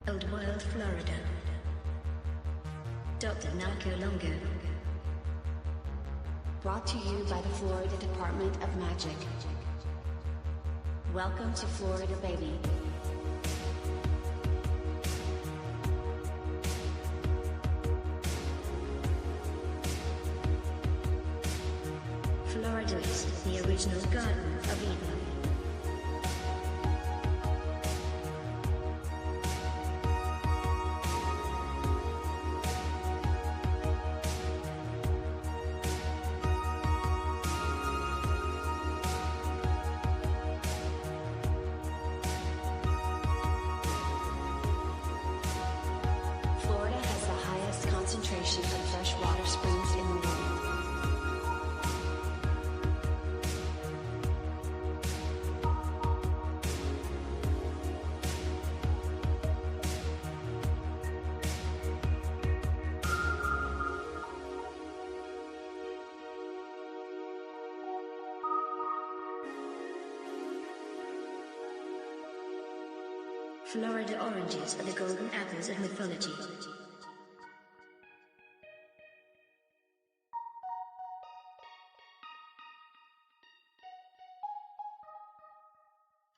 Old World, Florida. Dr. Narco Longo. Brought to you by the Florida Department of Magic. Welcome to Florida, baby. Florida is the original Garden of Eden. Florida has the highest concentration of freshwater springs in the world. Florida oranges are the golden apples of mythology.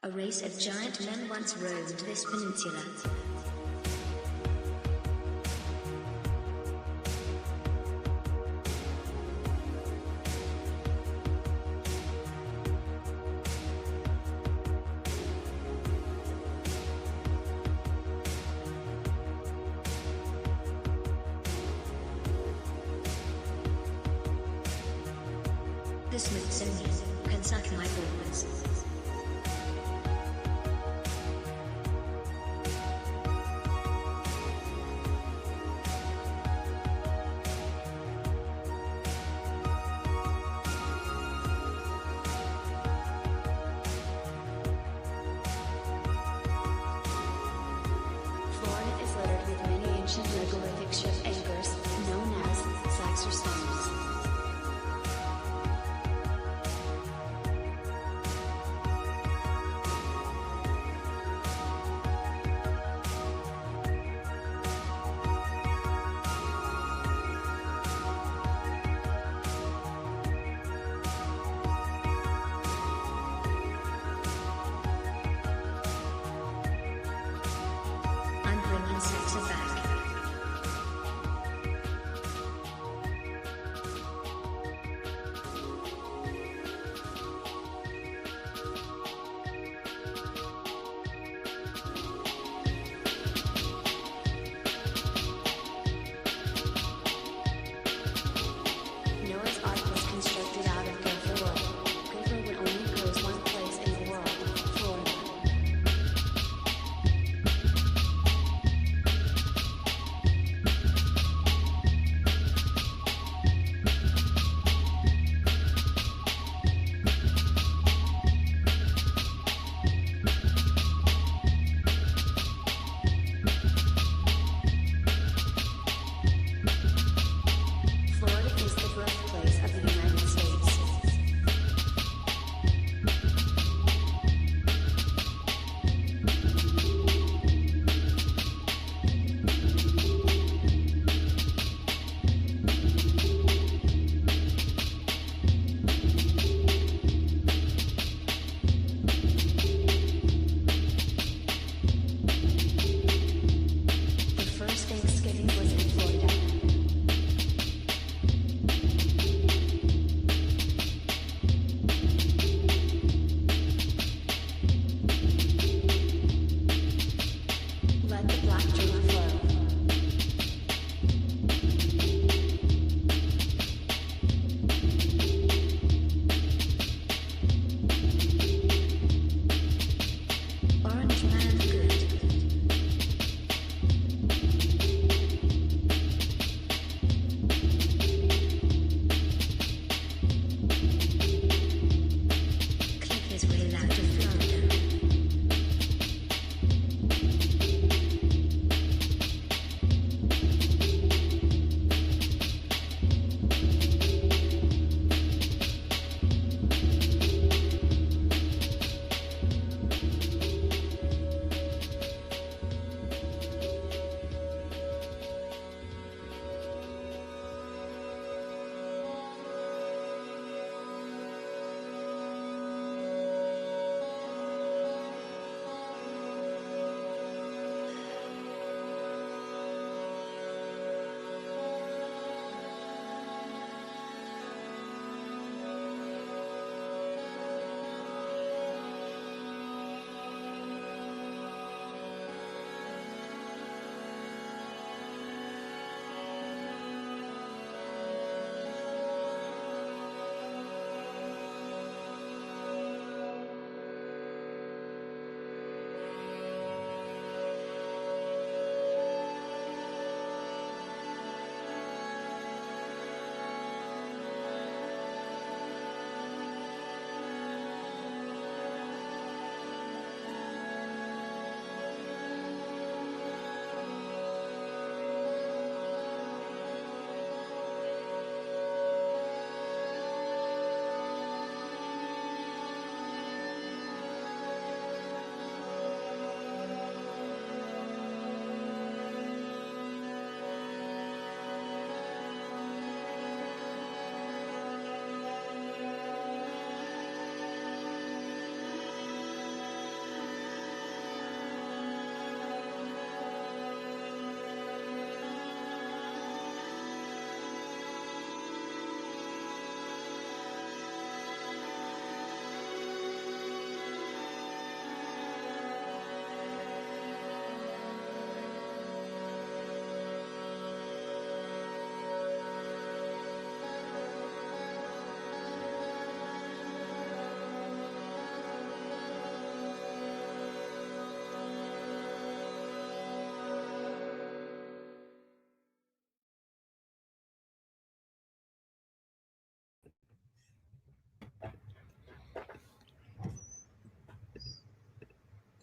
A race of giant men once roamed this peninsula. The Smithsonian can suck my balls. Florida is littered with many ancient megalithic ship anchors, known as sacks or stones. I'm bringing Saxa back.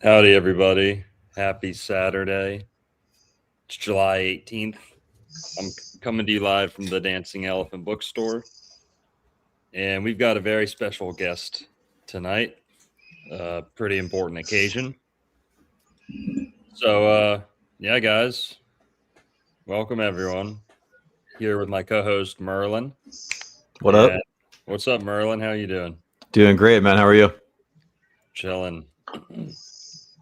Howdy, everybody. Happy Saturday. It's July 18th. I'm coming to you live from the Dancing Elephant Bookstore. And we've got a very special guest tonight. Pretty important occasion. So, yeah, guys, welcome everyone. Here with my co-host, Merlin. What up? What's up, Merlin? How you doing? Doing great, man. How are you? Chilling.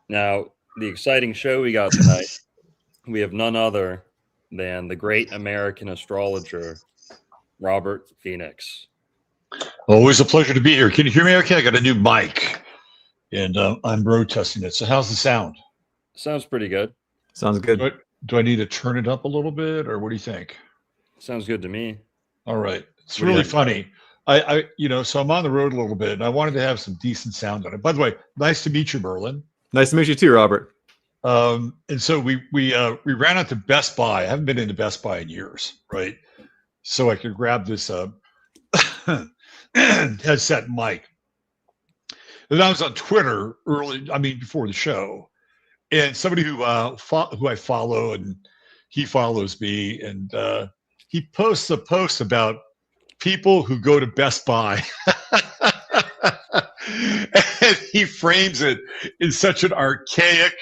Now, the exciting show we got tonight, we have none other than the great American astrologer, Robert Phoenix. Always a pleasure to be here. Can you hear me okay? I got a new mic, and I'm road testing it. So how's the sound? Sounds pretty good. Sounds good. Do I need to turn it up a little bit, or what do you think? Sounds good to me. All right. It's What do you really think? funny. So I'm on the road a little bit, and I wanted to have some decent sound on it. By the way, nice to meet you, Merlin. Nice to meet you too, Robert. And so we ran out to Best Buy. I haven't been into Best Buy in years, right? So I could grab this headset mic. And I was on Twitter before the show, and somebody who I follow, and he follows me, and he posts a post about people who go to Best Buy. And he frames it in such an archaic,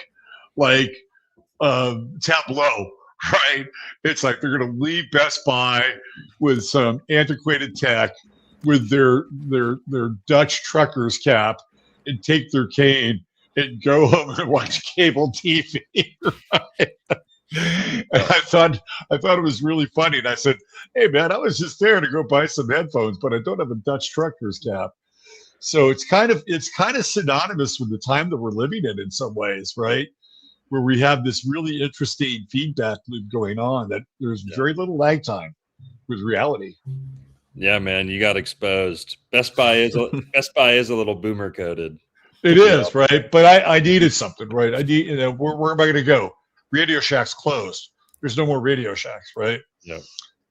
tableau, right? It's like they're going to leave Best Buy with some antiquated tech, with their Dutch trucker's cap, and take their cane and go home and watch cable TV. Right? And I thought it was really funny, and I said, "Hey, man, I was just there to go buy some headphones, but I don't have a Dutch trucker's cap." So it's kind of synonymous with the time that we're living in some ways, right? Where we have this really interesting feedback loop going on, that there's very little lag time with reality. Yeah, man, you got exposed. Best Buy is a little boomer coded. It is, right? But I needed something, right? I need, where am I going to go? Radio Shack's closed. There's no more Radio Shacks, right? Yeah.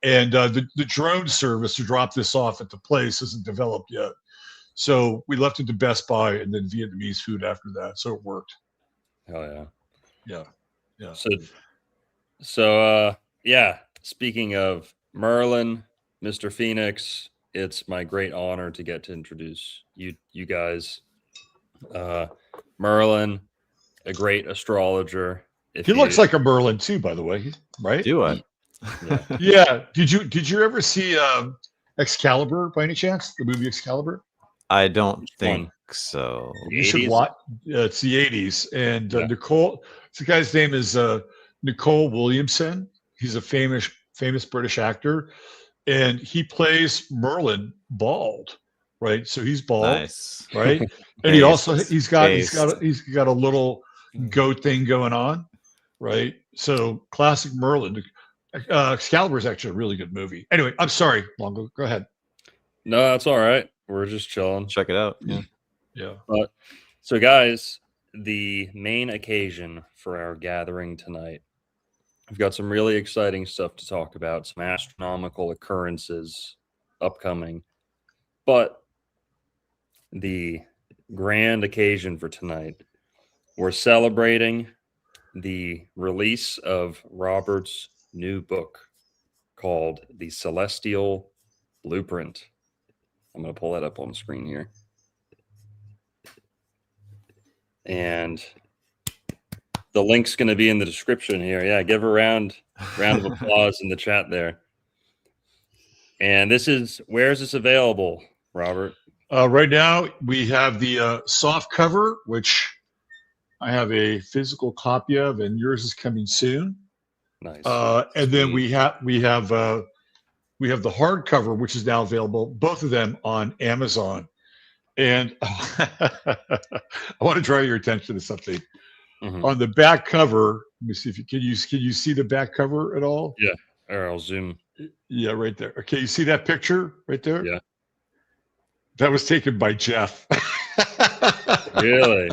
And the drone service to drop this off at the place isn't developed yet. So we left it to Best Buy and then Vietnamese food after that. So it worked. Hell yeah. Yeah. So yeah, speaking of Merlin, Mr. Phoenix, it's my great honor to get to introduce you guys. Merlin, a great astrologer. He looks like a Merlin too, by the way, right? Do I? Yeah. Yeah. Did you ever see Excalibur by any chance? The movie Excalibur? I don't Which think one? so. The You should 80s? watch. It's the 80s, and Yeah. Nicole. The guy's name is Nicole Williamson. He's a famous British actor, and he plays Merlin bald, right? So he's bald, Nice. right? And he also Based. he's got a little goat thing going on, right? So classic Merlin. Excalibur is actually a really good movie. Anyway, I'm sorry, Longo. Go ahead. No, that's all right. We're just chilling. Check it out. Yeah. Yeah. So, guys, the main occasion for our gathering tonight, we've got some really exciting stuff to talk about, some astronomical occurrences upcoming. But the grand occasion for tonight, we're celebrating the release of Robert's new book called The Celestial Blueprint. I'm going to pull that up on the screen here. And the link's going to be in the description here. Yeah, give a round of applause in the chat there. And where is this available, Robert? Right now, we have the soft cover, which I have a physical copy of, and yours is coming soon. Nice. And then we have the hardcover, which is now available, both of them on Amazon. And I want to draw your attention to something. Mhm. On the back cover. Let me see if can you see the back cover at all? Yeah. Or I'll zoom. Yeah, right there. Okay, you see that picture right there? Yeah. That was taken by Jeff. Really?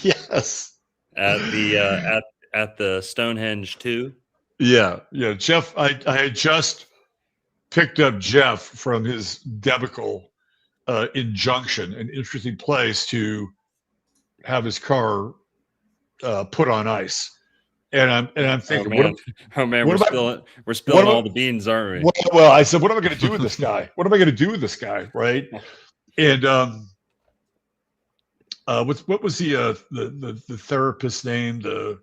Yes. At the Stonehenge 2? Yeah. Jeff, I had just picked up Jeff from his debacle in Junction, an interesting place to have his car put on ice. And I'm Oh thinking, man, oh man, what we're spilling am I- all the beans, aren't we? well, I said, what am I going to do with this guy? What am I going to do with this guy? Right. And what was the therapist's name? The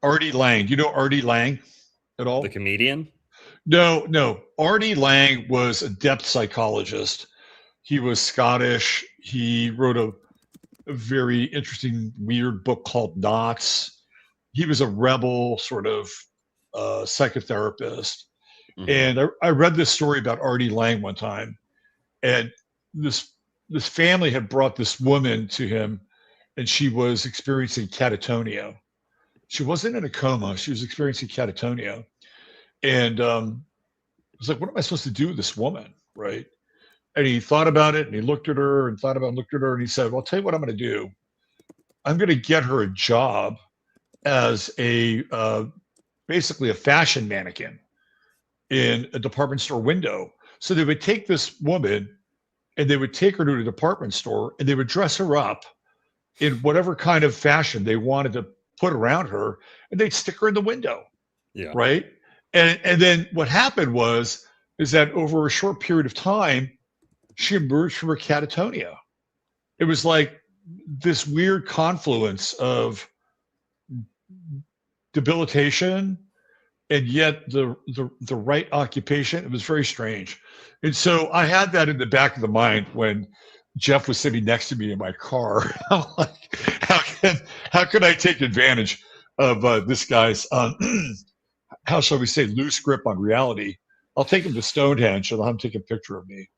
Artie Lang. Do you know Artie Lang at all? The comedian? No. Artie Lang was a depth psychologist. He was Scottish. He wrote a very interesting, weird book called Knots. He was a rebel sort of psychotherapist. Mhm. And I read this story about Artie Lang one time, and this family had brought this woman to him, and she was experiencing catatonia. She wasn't in a coma; she was experiencing catatonia, and I was like, "What am I supposed to do with this woman?" Right? And he thought about it, and he looked at her, and thought about it, and looked at her, and he said, "Well, I'll tell you what I'm going to do. I'm going to get her a job as a basically a fashion mannequin in a department store window." So they would take this woman and they would take her to a department store and they would dress her up in whatever kind of fashion they wanted to put around her, and they'd stick her in the window. Yeah. Right. And then what happened is that over a short period of time, she emerged from her catatonia. It was like this weird confluence of debilitation and yet the right occupation. It was very strange. And so I had that in the back of the mind when Jeff was sitting next to me in my car. I'm like, how can I take advantage of this guy's how shall we say, loose grip on reality? I'll take him to Stonehenge and I'll have him take a picture of me.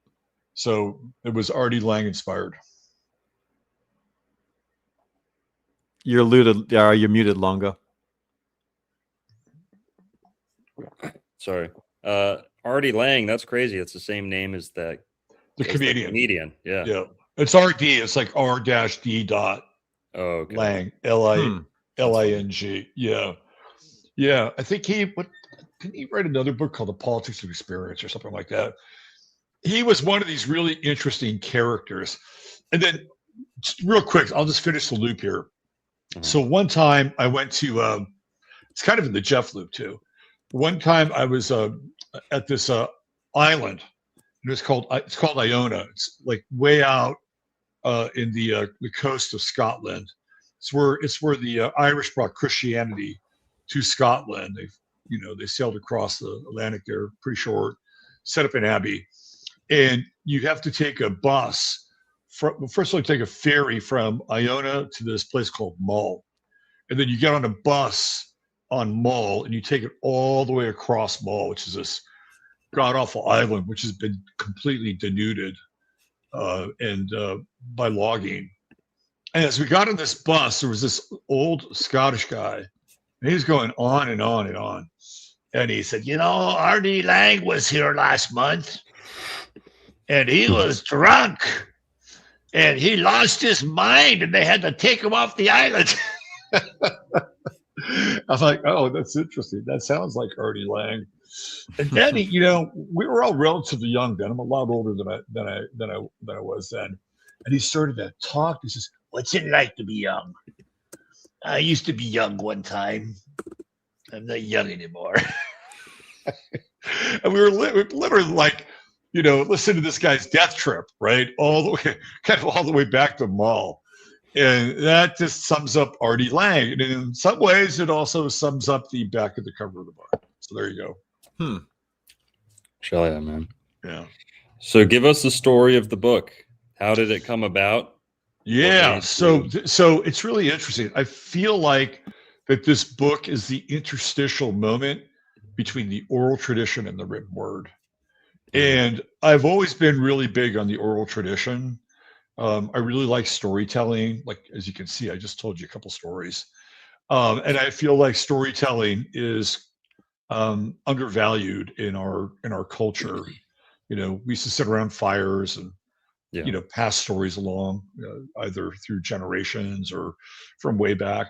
So it was Artie Lang inspired. You're muted, Longo. Sorry. Artie Lang, that's crazy. It's the same name as The as comedian. comedian. Yeah. Yeah. It's RD. It's like R-D dot Oh, okay. Lang. L-I-N-G. Yeah. Yeah. I think didn't he write another book called The Politics of Experience or something like that? He was one of these really interesting characters. And then just real quick, I'll just finish the loop here. Mhm. So one time I went to it's kind of in the Jeff loop too. One time I was at this island, and it's called Iona. It's like way out in the coast of Scotland. It's where the Irish brought Christianity to Scotland. They sailed across the Atlantic there, pretty short, set up an abbey, and you have to take a bus. First of all, you take a ferry from Iona to this place called Mull, and then you get on a bus on Mull, and you take it all the way across Mull, which is this god-awful island, which has been completely denuded by logging. And as we got on this bus, there was this old Scottish guy, and he was going on and on and on. And he said, Artie Lang was here last month, and he was drunk, and he lost his mind, and they had to take him off the island. I was like, oh, that's interesting. That sounds like Artie Lang. And then we were all relatively young then. I'm a lot older than I was then. And he started to talk. He says, "What's it like to be young? I used to be young one time. I'm not young anymore." And we were literally like, listen to this guy's death trip, right? All the way back to Mull. And that just sums up Artie Lang. And in some ways, it also sums up the back of the cover of the book. So there you go. Hell yeah, man. Yeah. So give us the story of the book. How did it come about? Yeah. So it's really interesting. I feel like that this book is the interstitial moment between the oral tradition and the written word. And I've always been really big on the oral tradition. I really like storytelling. Like, as you can see, I just told you a couple stories. And I feel like storytelling is undervalued in our culture. We used to sit around fires and pass stories along, either through generations or from way back.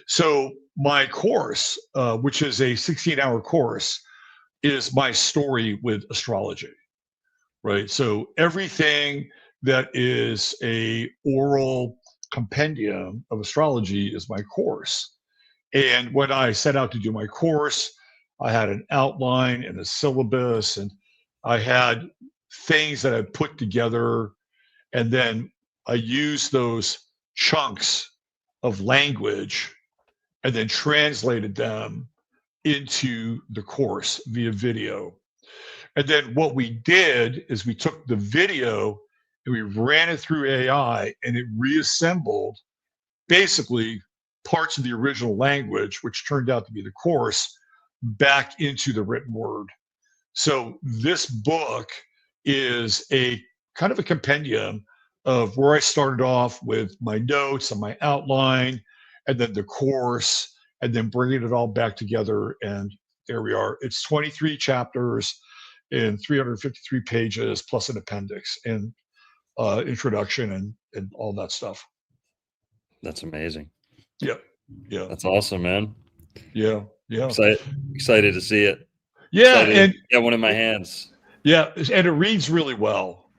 So my course, which is a 16-hour course, is my story with astrology, right? So everything that is a oral compendium of astrology is my course. And when I set out to do my course, I had an outline and a syllabus, and I had things that I put together, and then I used those chunks of language and then translated them into the course via video. And then what we did is we took the video and we ran it through AI, and it reassembled basically parts of the original language, which turned out to be the course, back into the written word. So this book is a kind of a compendium of where I started off with my notes and my outline, and then the course, and then bringing it all back together. And there we are. It's 23 chapters in 353 pages plus an appendix and introduction and all that stuff. That's amazing. Yeah. Yeah. That's awesome, man. Yeah. Yeah. Excited to see it. Yeah. Excited And to get one in my hands. yeah. And it reads really well,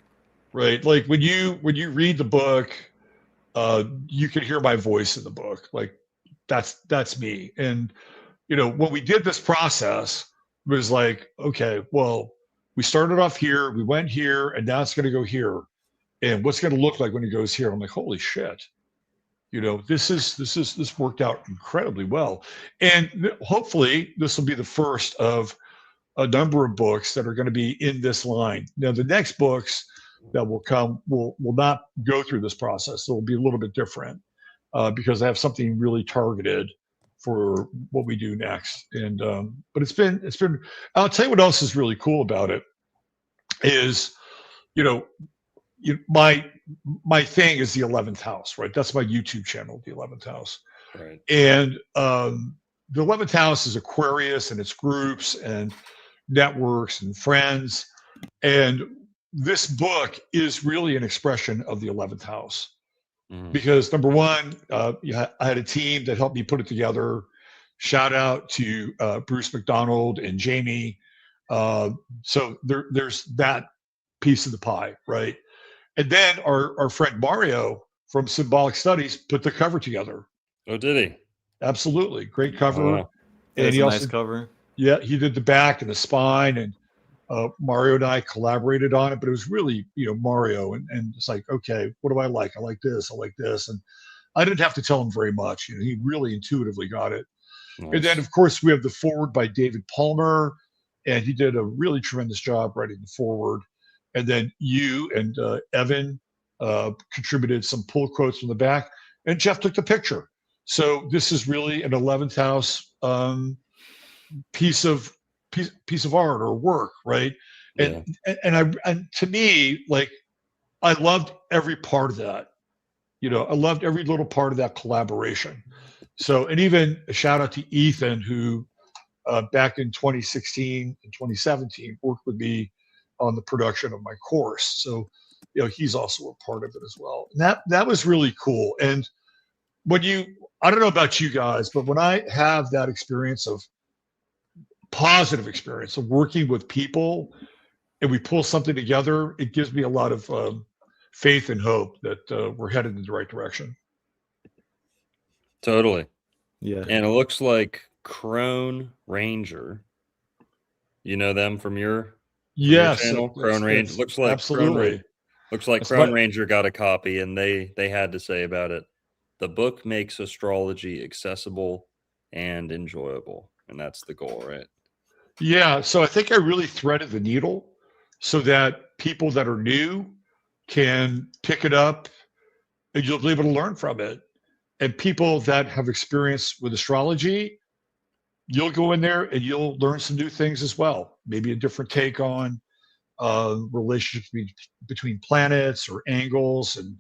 right? Like when you read the book, you can hear my voice in the book. Like that's me. And, when we did this process, it was like, okay, well, we started off here, we went here, and now it's going to go here. And what's going to look like when it goes here? I'm like, holy shit. This worked out incredibly well. And hopefully this will be the first of a number of books that are going to be in this line. Now, the next books that will come will not go through this process. They'll be a little bit different because I have something really targeted for what we do next. And but it's been. I'll tell you what else is really cool about it is, my thing is the 11th house, right? That's my YouTube channel, the 11th house. Right. And the 11th house is Aquarius and its groups and networks and friends. And this book is really an expression of the 11th house. Mhm. Because number one, I had a team that helped me put it together. Shout out to Bruce McDonald and Jamie. So there's that piece of the pie, right? And then our friend Mario from Symbolic Studies put the cover together. Oh, did he? Absolutely. Great cover. Oh, wow. And It's he a also, nice cover. yeah, he did the back and the spine, and Mario and I collaborated on it, but it was really, Mario. And it's like, okay, what do I like? I like this. I like this. And I didn't have to tell him very much. He really intuitively got it. Nice. And then, of course, we have the forward by David Palmer, and he did a really tremendous job writing the forward. And then you and Evan contributed some pull quotes from the back, and Jeff took the picture. So this is really an 11th house piece of art or work, right? Yeah. And to me, like, I loved every part of that. I loved every little part of that collaboration. So, and even a shout out to Ethan, who back in 2016 and 2017 worked with me on the production of my course. So, he's also a part of it as well. And that was really cool. And when I don't know about you guys, but when I have that positive experience of working with people and we pull something together, it gives me a lot of faith and hope that we're headed in the right direction. Totally. Yeah. And it looks like Crone Ranger. You know them from your Yes, channel? Crone Ranger. Looks like absolutely. Looks like That's Crone what- Ranger got a copy, and they had to say about it. The book makes astrology accessible and enjoyable, and that's the goal, right? Yeah, so I think I really threaded the needle so that people that are new can pick it up and you'll be able to learn from it. And people that have experience with astrology, you'll go in there and you'll learn some new things as well. Maybe a different take on relationships between planets or angles, and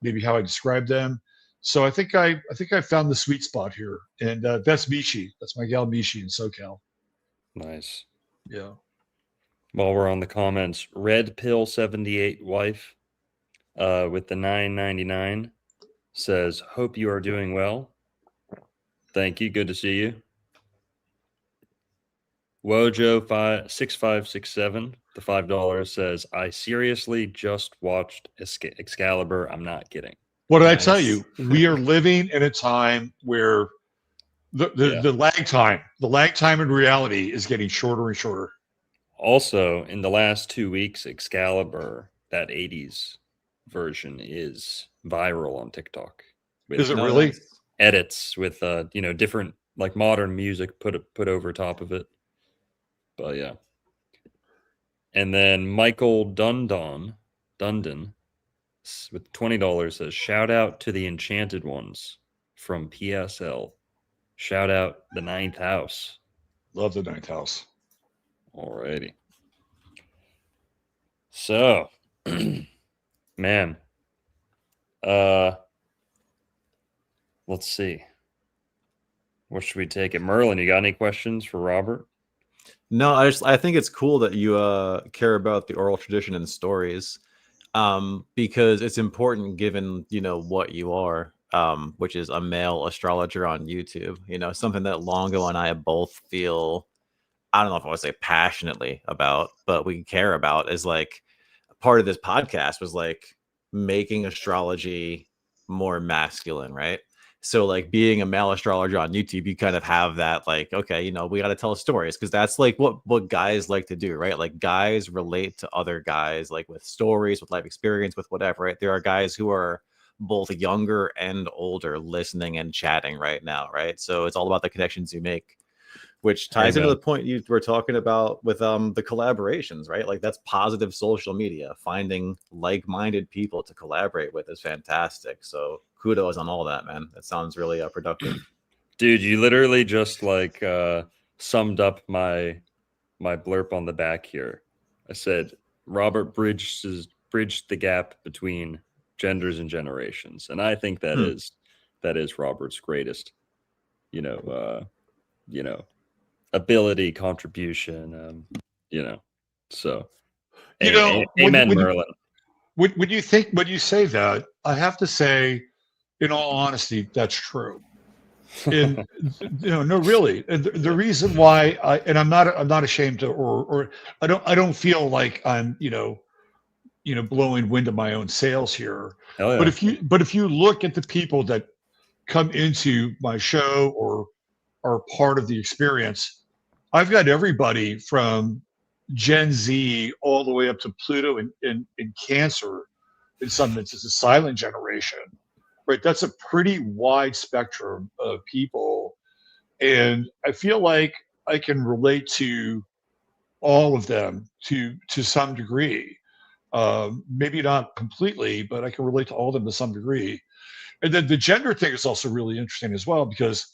maybe how I describe them. So I think I found the sweet spot here, and that's Mishi. That's my gal Mishi in SoCal. Nice. Yeah. While we're on the comments, Red Pill 78 wife with the $9.99 says, "Hope you are doing well. Thank you. Good to see you." Wojo 6567, the $5 says, "I seriously just watched Excalibur. I'm not kidding." What did I Nice. tell you? We are living in a time where the lag time in reality is getting shorter and shorter. Also, in the last 2 weeks, Excalibur, that 80s version, is viral on TikTok. With Is it No, really? nice. edits with different like modern music put over top of it. But yeah. And then Michael Dundon with $20 says, shout out to the Enchanted Ones from PSL. Shout out the Ninth House. Love the Ninth House. Alrighty. So, man, let's see. What should we take it? Merlin, you got any questions for Robert? No, I think it's cool that you care about the oral tradition and stories, because it's important given what you are, which is a male astrologer on YouTube. Something that Longo and I both feel, I don't know if I would say passionately about, but we care about, is like part of this podcast was like making astrology more masculine, right? So like being a male astrologer on YouTube, you kind of have that like, okay, we got to tell stories, because that's like what guys like to do, right? Like guys relate to other guys like with stories, with life experience, with whatever, right? There are guys who are both younger and older listening and chatting right now, right? So it's all about the connections you make, which ties into the point you were talking about with the collaborations, right? Like that's positive social media. Finding like-minded people to collaborate with is fantastic. So kudos on all that, man. That sounds really productive. Dude, you literally just like summed up my blurb on the back here. I said Robert bridged the gap between genders and generations, and I think that is Robert's greatest, ability, contribution, so amen, Merlin. When you say that, I have to say, in all honesty, that's true. And no, really. And the reason why I'm not ashamed to, or I don't feel like I'm blowing wind of my own sails here. Hell yeah. But if you look at the people that come into my show or are part of the experience, I've got everybody from Gen Z all the way up to Pluto and Cancer, in some instances, silent generation, right? That's a pretty wide spectrum of people. And I feel like I can relate to all of them to some degree. Maybe not completely, but I can relate to all of them to some degree. And then the gender thing is also really interesting as well, because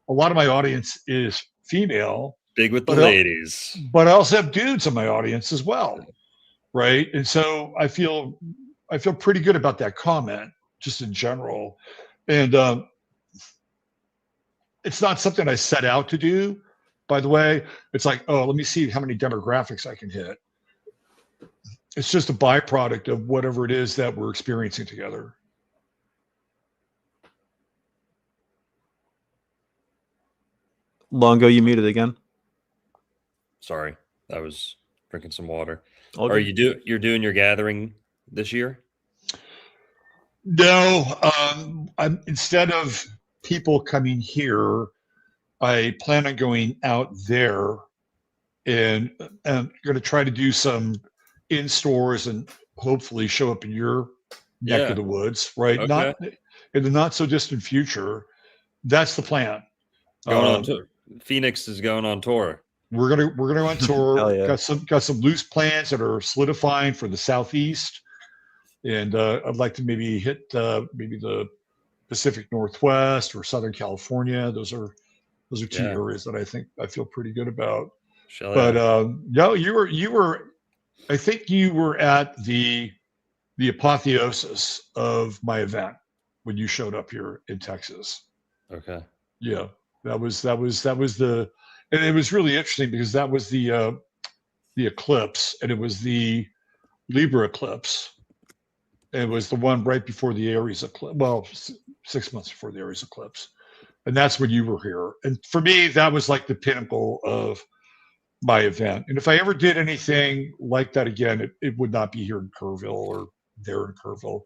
a lot of my audience is female. Big with the ladies. But I also have dudes in my audience as well, right? And so I feel pretty good about that comment, just in general. And it's not something I set out to do, by the way. It's like, oh, let me see how many demographics I can hit. It's just a byproduct of whatever it is that we're experiencing together. Longo, you muted again. Sorry, I was drinking some water. Okay. You're doing your gathering this year? No, instead of people coming here, I plan on going out there, and I'm going to try to do some in stores and hopefully show up in your neck of the woods, right? Okay. Not in the not so distant future. That's the plan. Going on tour. Phoenix is going on tour. We're gonna on tour. Hell yeah. Got some loose plans that are solidifying for the Southeast, and I'd like to maybe hit maybe the Pacific Northwest or Southern California. Those are two areas that I feel pretty good about. But no, you were. I think you were at the apotheosis of my event when you showed up here in Texas. Okay. Yeah, that was the, and it was really interesting because that was the eclipse, and it was the Libra eclipse. It was the one right before the Aries eclipse. Well, 6 months before the Aries eclipse, and that's when you were here. And for me, that was like the pinnacle of my event. And if I ever did anything like that again, it would not be here in Kerrville or there in Kerrville,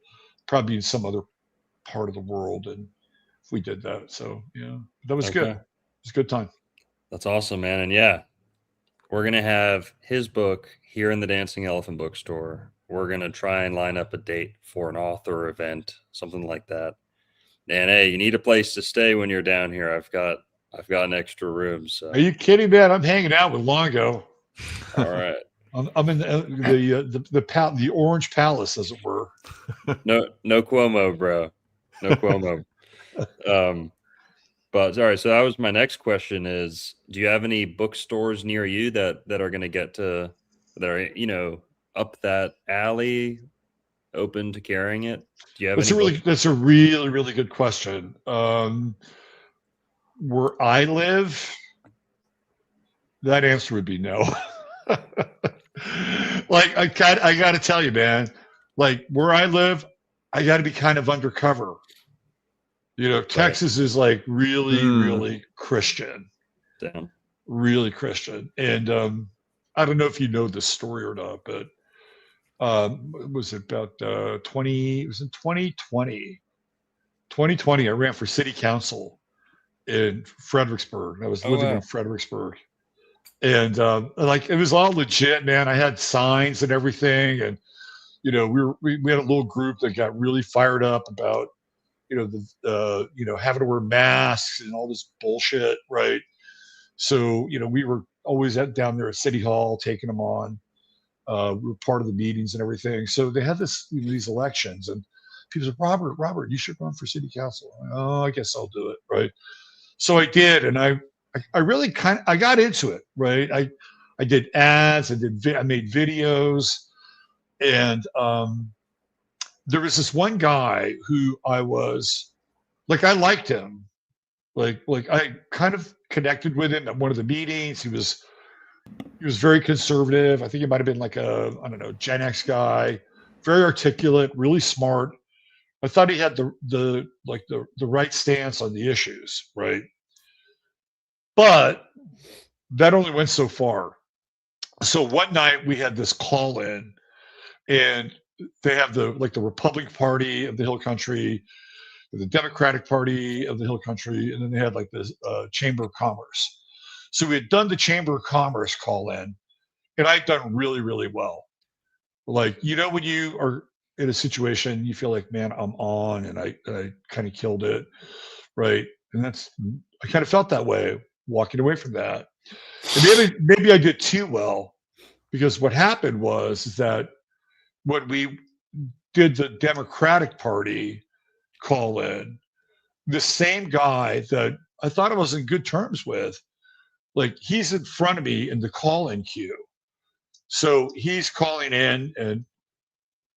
probably in some other part of the world, and if we did that. So yeah, that was good. Okay. It was a good time. That's awesome, man. And yeah, we're going to have his book here in the Dancing Elephant bookstore. We're going to try and line up a date for an author event, something like that. And hey, you need a place to stay when you're down here. I've got an extra room. So Are you kidding, man? I'm hanging out with Longo. all right. I'm in the Orange Palace, as it were. No Cuomo, bro. No Cuomo. But all right, so that was my next question is, do you have any bookstores near you that are going to get to, that are, you know, up that alley, open to carrying it? Do you have That's a really good question. Where I live, that answer would be no. Like I got to tell you, man, like where I live, I got to be kind of undercover. You know, Texas is like really Christian. Damn. Really Christian. And I don't know if you know this story or not, but it was about it was in 2020. 2020, I ran for city council in Fredericksburg. I was living in Fredericksburg. And like it was all legit, man. I had signs and everything. And, you know, we had a little group that got really fired up about, you know, having to wear masks and all this bullshit, right? So, you know, we were always down there at City Hall taking them on. We were part of the meetings and everything. So they had these elections, and people said, Robert, you should run for city council. Oh, I guess I'll do it, right? So I did, and I really I got into it, right? I did ads, I made videos, and there was this one guy who I was like, I liked him. Like I kind of connected with him at one of the meetings. He was very conservative. I think he might have been like I don't know, Gen X guy, very articulate, really smart. I thought he had the right stance on the issues, right? But that only went so far. So one night we had this call in, and they have the Republican Party of the Hill Country, the Democratic Party of the Hill Country, and then they had like this Chamber of Commerce. So we had done the Chamber of Commerce call in, and I'd done really well. Like, you know, when you are in a situation, you feel like, man, I'm on, and I kind of killed it, right? And I kind of felt that way walking away from that. And maybe I did too well, because what happened was that when we did the Democratic Party call in, the same guy that I thought I was in good terms with, like, he's in front of me in the call-in queue. So he's calling in, and,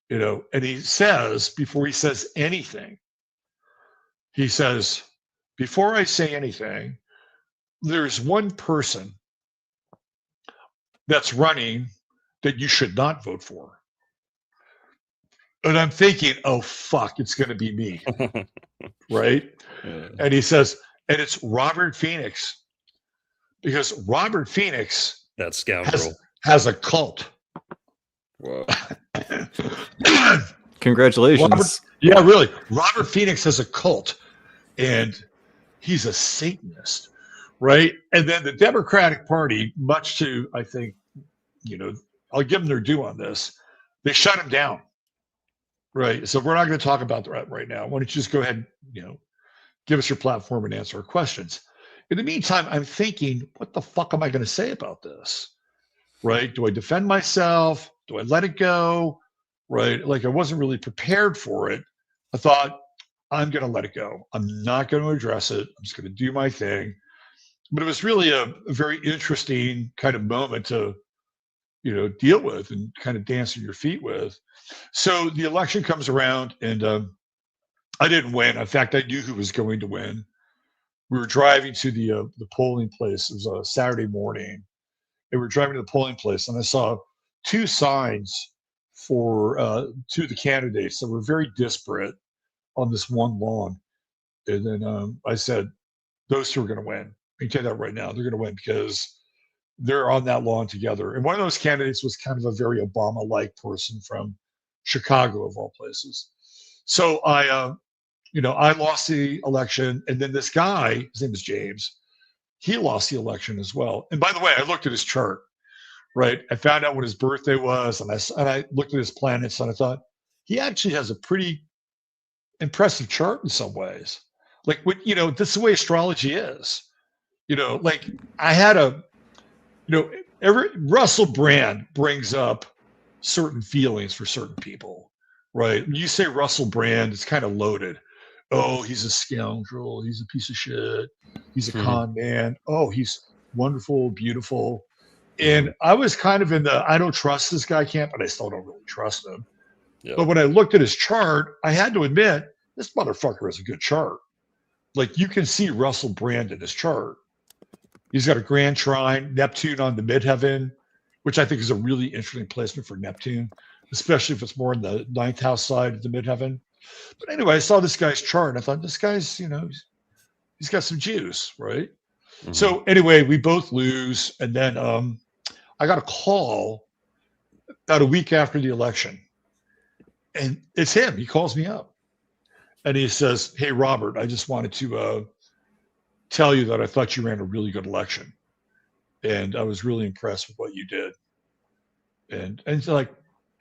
you know, and he says, before he says anything, he says, before I say anything, there's one person that's running that you should not vote for. And I'm thinking, oh, fuck, it's going to be me. Right? Yeah. And he says, and it's Robert Phoenix. Because Robert Phoenix, that scoundrel, has a cult. Whoa. Congratulations. Really. Robert Phoenix has a cult, and he's a Satanist, right? And then the Democratic Party, much to, I think, you know, I'll give them their due on this, they shut him down, right? So we're not going to talk about that right now. Why don't you just go ahead and, you know, give us your platform and answer our questions. In the meantime, I'm thinking, what the fuck am I going to say about this? Right? Do I defend myself? Do I let it go? Right? Like, I wasn't really prepared for it. I thought, I'm going to let it go. I'm not going to address it. I'm just going to do my thing. But it was really a very interesting kind of moment to, you know, deal with and kind of dance on your feet with. So the election comes around, and I didn't win. In fact, I knew who was going to win. We were driving to the polling place. It was a Saturday morning. And we were driving to the polling place, and I saw two signs for two of the candidates that were very disparate on this one lawn. And then I said, those two are going to win. I can tell you that right now. They're going to win because they're on that lawn together. And one of those candidates was kind of a very Obama-like person from Chicago, of all places. So I I lost the election, and then this guy, his name is James, he lost the election as well. And by the way, I looked at his chart, right? I found out when his birthday was, and I looked at his planets, and I thought he actually has a pretty impressive chart in some ways. Like, this is the way astrology is. Like I had every Russell Brand brings up certain feelings for certain people, right? When you say Russell Brand, it's kind of loaded. Oh, he's a scoundrel. He's a piece of shit. He's a con man. Oh, he's wonderful, beautiful. And I was kind of in the I don't trust this guy camp, but I still don't really trust him. Yeah. But when I looked at his chart, I had to admit this motherfucker has a good chart. Like you can see Russell Brand in his chart. He's got a grand trine, Neptune on the midheaven, which I think is a really interesting placement for Neptune, especially if it's more in the ninth house side of the midheaven. But anyway, I saw this guy's chart and I thought, this guy's, he's got some juice, right? Mm-hmm. So anyway, we both lose. And then I got a call about a week after the election. And it's him. He calls me up. And he says, hey, Robert, I just wanted to tell you that I thought you ran a really good election. And I was really impressed with what you did. And he's like,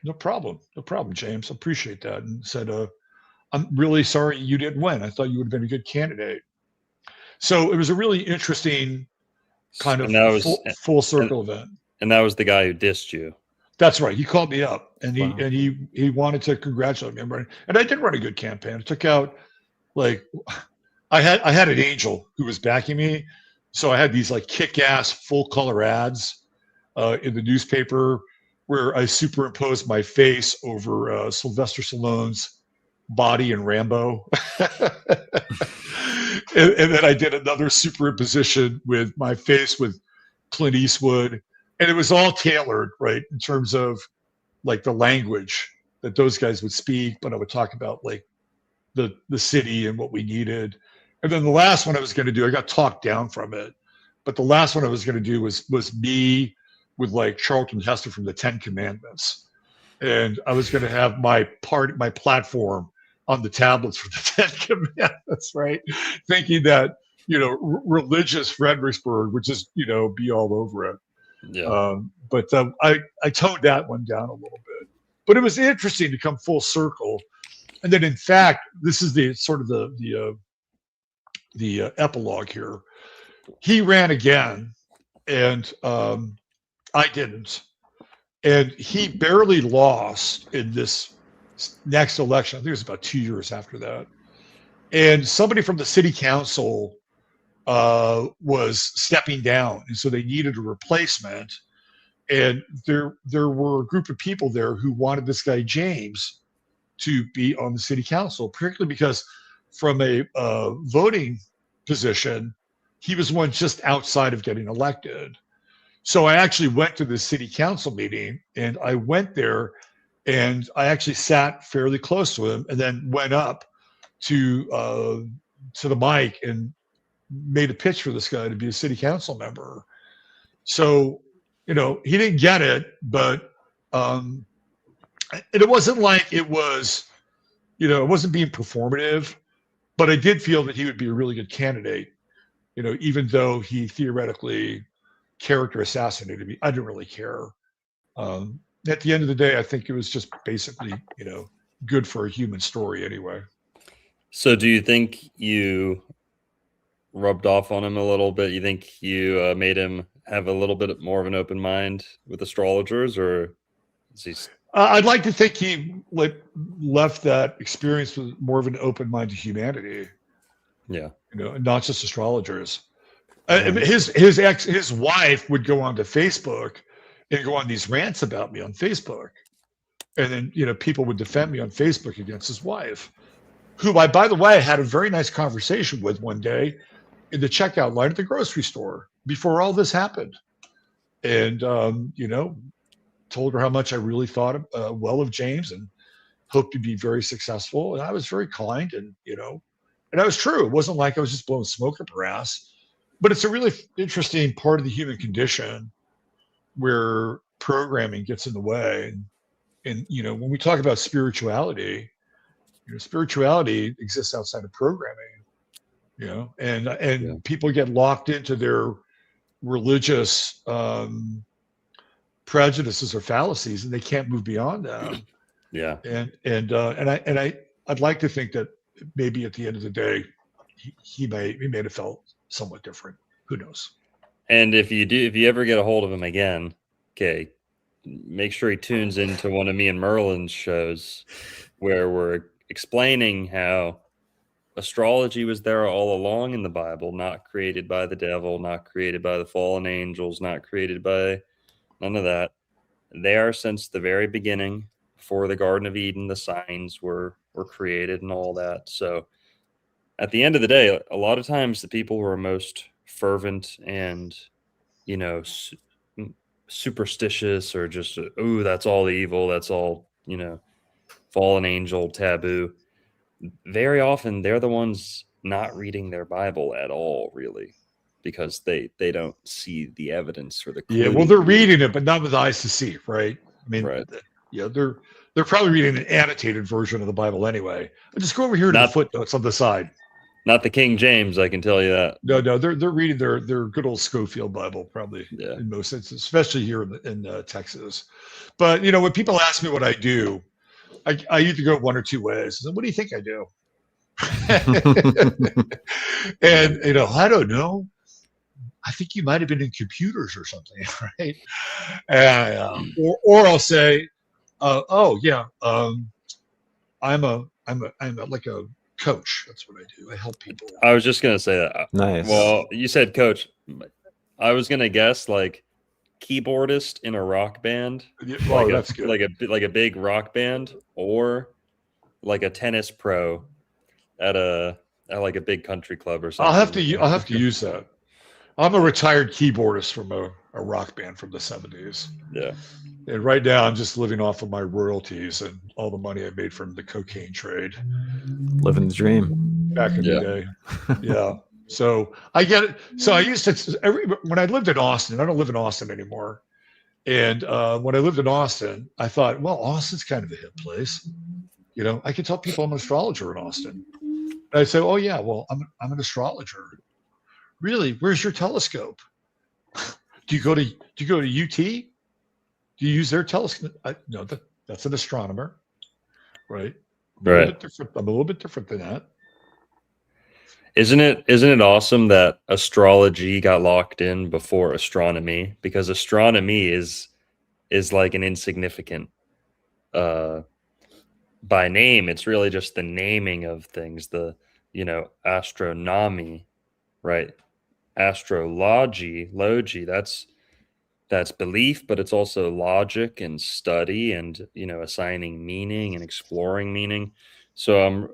no problem, James. I appreciate that. And said, I'm really sorry you didn't win. I thought you would have been a good candidate. So it was a really interesting kind of full circle event. And that was the guy who dissed you. That's right. He called me up and he wanted to congratulate me. And I did run a good campaign. I took out I had an angel who was backing me. So I had these kick-ass full color ads in the newspaper where I superimposed my face over Sylvester Stallone's body in Rambo. and then I did another superimposition with my face with Clint Eastwood. And it was all tailored, right, in terms of the language that those guys would speak. But I would talk about the city and what we needed. And then the last one I was going to do, I got talked down from it. But the last one I was going to do was me with Charlton Heston from the 10 Commandments. And I was going to have my platform on the tablets for the 10 Commandments, right? Thinking that, religious Fredericksburg would just, be all over it. Yeah. But I toned that one down a little bit. But it was interesting to come full circle. And then, in fact, this is the sort of the epilogue here. He ran again, and I didn't. And he barely lost in this next election. I think it was about 2 years after that. And somebody from the city council was stepping down, and so they needed a replacement. And there were a group of people there who wanted this guy James to be on the city council, particularly because from a voting position, he was one just outside of getting elected. So I actually went to the city council meeting, and I went there, and I actually sat fairly close to him, and then went up to the mic and made a pitch for this guy to be a city council member. So, he didn't get it, but it wasn't like it was, it wasn't being performative, but I did feel that he would be a really good candidate, even though he theoretically character assassinated me. I didn't really care. At the end of the day, I think it was just basically, good for a human story anyway. So do you think you rubbed off on him a little bit? You think you made him have a little bit more of an open mind with astrologers, or is he... I'd like to think he left that experience with more of an open mind to humanity. Yeah. Not just astrologers. His wife would go onto Facebook and go on these rants about me on Facebook. And then, people would defend me on Facebook against his wife, who I, by the way, had a very nice conversation with one day in the checkout line at the grocery store before all this happened. And, told her how much I really thought well of James and hoped to be very successful. And I was very kind, and, and that was true. It wasn't like I was just blowing smoke up her ass. But it's a really interesting part of the human condition where programming gets in the way. And when we talk about spirituality, spirituality exists outside of programming, and people get locked into their religious prejudices or fallacies, and they can't move beyond them. Yeah. I'd like to think that maybe at the end of the day, he may have felt somewhat different. Who knows? And if you ever get a hold of him again, okay, make sure he tunes into one of me and Merlin's shows where we're explaining how astrology was there all along in the Bible, not created by the devil, not created by the fallen angels, not created by none of that. There since the very beginning, before the Garden of Eden, the signs were created and all that. So at the end of the day, a lot of times the people who are most fervent and, superstitious or just, oh, that's all evil, that's all, fallen angel taboo. Very often they're the ones not reading their Bible at all, really, because they don't see the evidence or the clue. Yeah, well, they're reading it, but not with eyes to see, right? I mean, right. They're probably reading an annotated version of the Bible anyway. But just go over here to the footnotes on the side. Not the King James, I can tell you that. No, they're reading their good old Schofield Bible, probably in most senses, especially here in Texas. But when people ask me what I do, I either go one or two ways. What do you think I do? And I don't know. I think you might have been in computers or something, right? Or I'll say, oh yeah, I'm like a coach. That's what I do. I help people. I was just gonna say that. Nice. Well, you said coach. I was gonna guess like keyboardist in a rock band. Well, that's good. Like a big rock band, or like a tennis pro at like a big country club or something. I'll have to use that. I'm a retired keyboardist from a rock band from the 70s. Yeah. And right now I'm just living off of my royalties and all the money I made from the cocaine trade. Living the dream. Back in the day. Yeah. So I get it. So I used to, when I lived in Austin, I don't live in Austin anymore. And when I lived in Austin, I thought, well, Austin's kind of a hip place. I can tell people I'm an astrologer in Austin. And I say, oh yeah, well, I'm an astrologer. Really? Where's your telescope? Do you go to UT? Do you use their telescope? No, that's an astronomer, right? Right. I'm a little bit different than that. Isn't it awesome that astrology got locked in before astronomy? Because astronomy is like an insignificant by name. It's really just the naming of things. The astronomy, right? Logi, that's belief, but it's also logic and study and assigning meaning and exploring meaning. So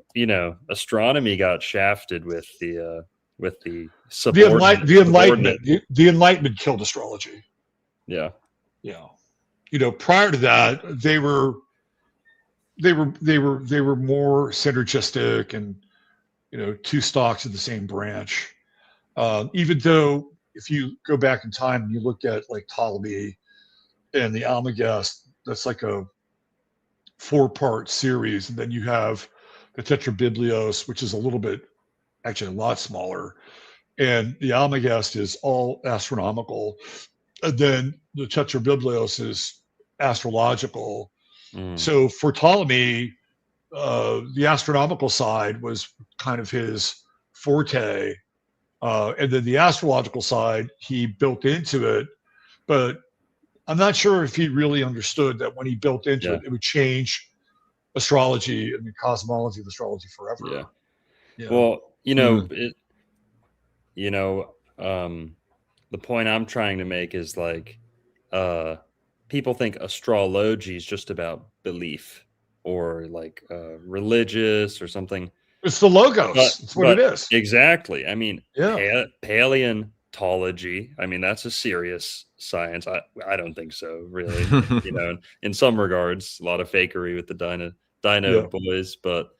astronomy got shafted with the Enlightenment. The Enlightenment killed astrology. Yeah. Prior to that, they were more synergistic and two stalks of the same branch. Even though if you go back in time and you look at like Ptolemy and the Almagest, that's like a 4-part series, and then you have the Tetrabiblios, which is a lot smaller, and the Almagest is all astronomical, and then the Tetrabiblios is astrological. So for Ptolemy, the astronomical side was kind of his forte, and then the astrological side he built into it, but I'm not sure if he really understood that when he built into it would change astrology and the cosmology of astrology forever. Yeah. Well, the point I'm trying to make is like, people think astrology is just about belief or like religious or something. It's the logos. That's what it is. Exactly. I mean, paleontology. I mean, that's a serious science. I don't think so, really. In some regards, a lot of fakery with the Dino boys, but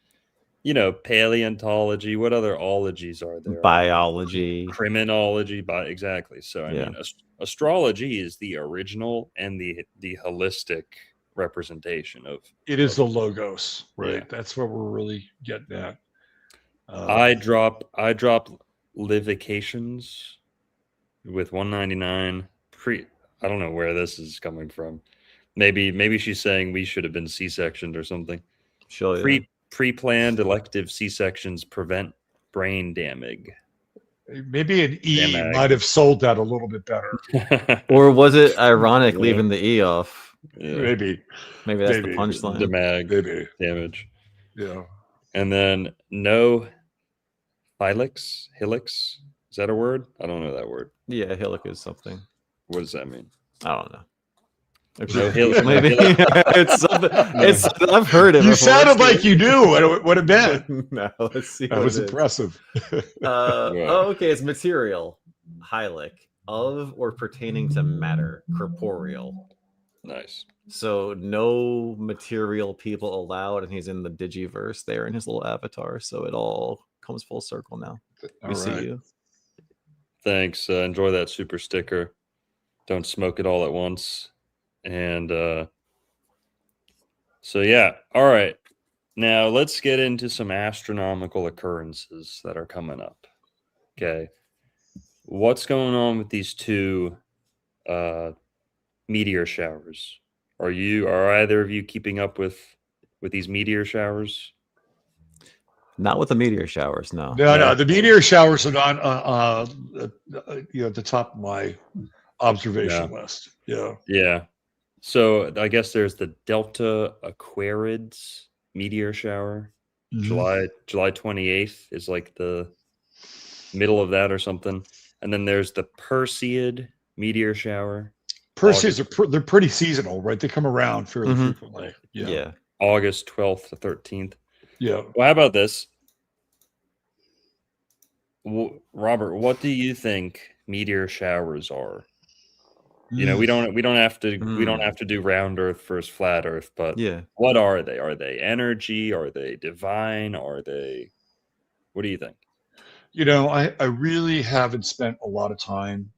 paleontology. What other ologies are there? Biology, criminology. Exactly. So I mean, astrology is the original and the holistic representation of. It is the logos, right? Yeah. That's what we're really getting at. I drop livications with 199 I don't know where this is coming from. Maybe she's saying we should have been C-sectioned or something. Sure, yeah. Pre-planned elective C-sections prevent brain damage. Maybe an E Damag. might have sold that a little bit better. Or was it ironic Yeah. leaving the E off? Yeah. Maybe Maybe that's the punchline. Damag Maybe. damage. Yeah. And then no hilix. Is that a word? I don't know that word. Yeah, Hillick is something. What does that mean? I don't know. No hilix. Maybe it's something. It's I've heard it. You before. sounded like you knew what it would have been. No, let's see. That what was it is. impressive. Oh, okay. It's material. Hylic of or pertaining to matter, corporeal. Nice. So no material people allowed, and he's in the Digiverse there in his little avatar. So it all comes full circle now. All We see right. you. Thanks. Enjoy that super sticker. Don't smoke it all at once. And so, yeah. All right. Now let's get into some astronomical occurrences that are coming up. Okay. What's going on with these two meteor showers? Are either of you keeping up with these meteor showers? Not with the meteor showers, no. No, the meteor showers are not at the top of my observation list. Yeah. Yeah. So I guess there's the Delta Aquarids meteor shower. Mhm. July 28th is like the middle of that or something. And then there's the Perseid meteor shower. Perseids they're pretty seasonal, right? They come around fairly Mhm. frequently. Yeah. August 12th to 13th. Yeah. Well, how about this? Robert, what do you think meteor showers are? You know, we don't have to do round Earth versus flat Earth, but Yeah. what are they? Are they energy? Are they divine? What do you think? You know, I really haven't spent a lot of time,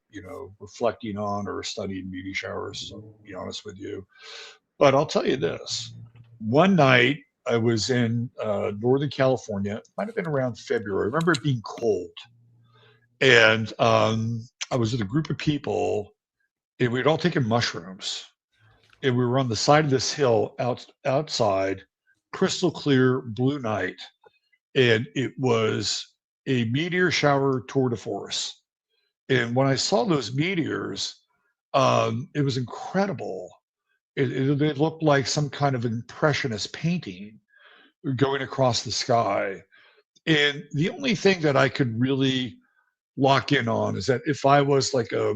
reflecting on or studying meteor showers, to be honest with you. But I'll tell you this. One night I was in Northern California. It might have been around February. I remember it being cold. And I was with a group of people, and we'd all taken mushrooms. And we were on the side of this hill outside, crystal clear blue night. And it was a meteor shower tour de force. And when I saw those meteors, it was incredible. It looked like some kind of impressionist painting going across the sky. And the only thing that I could really lock in on is that if I was like a,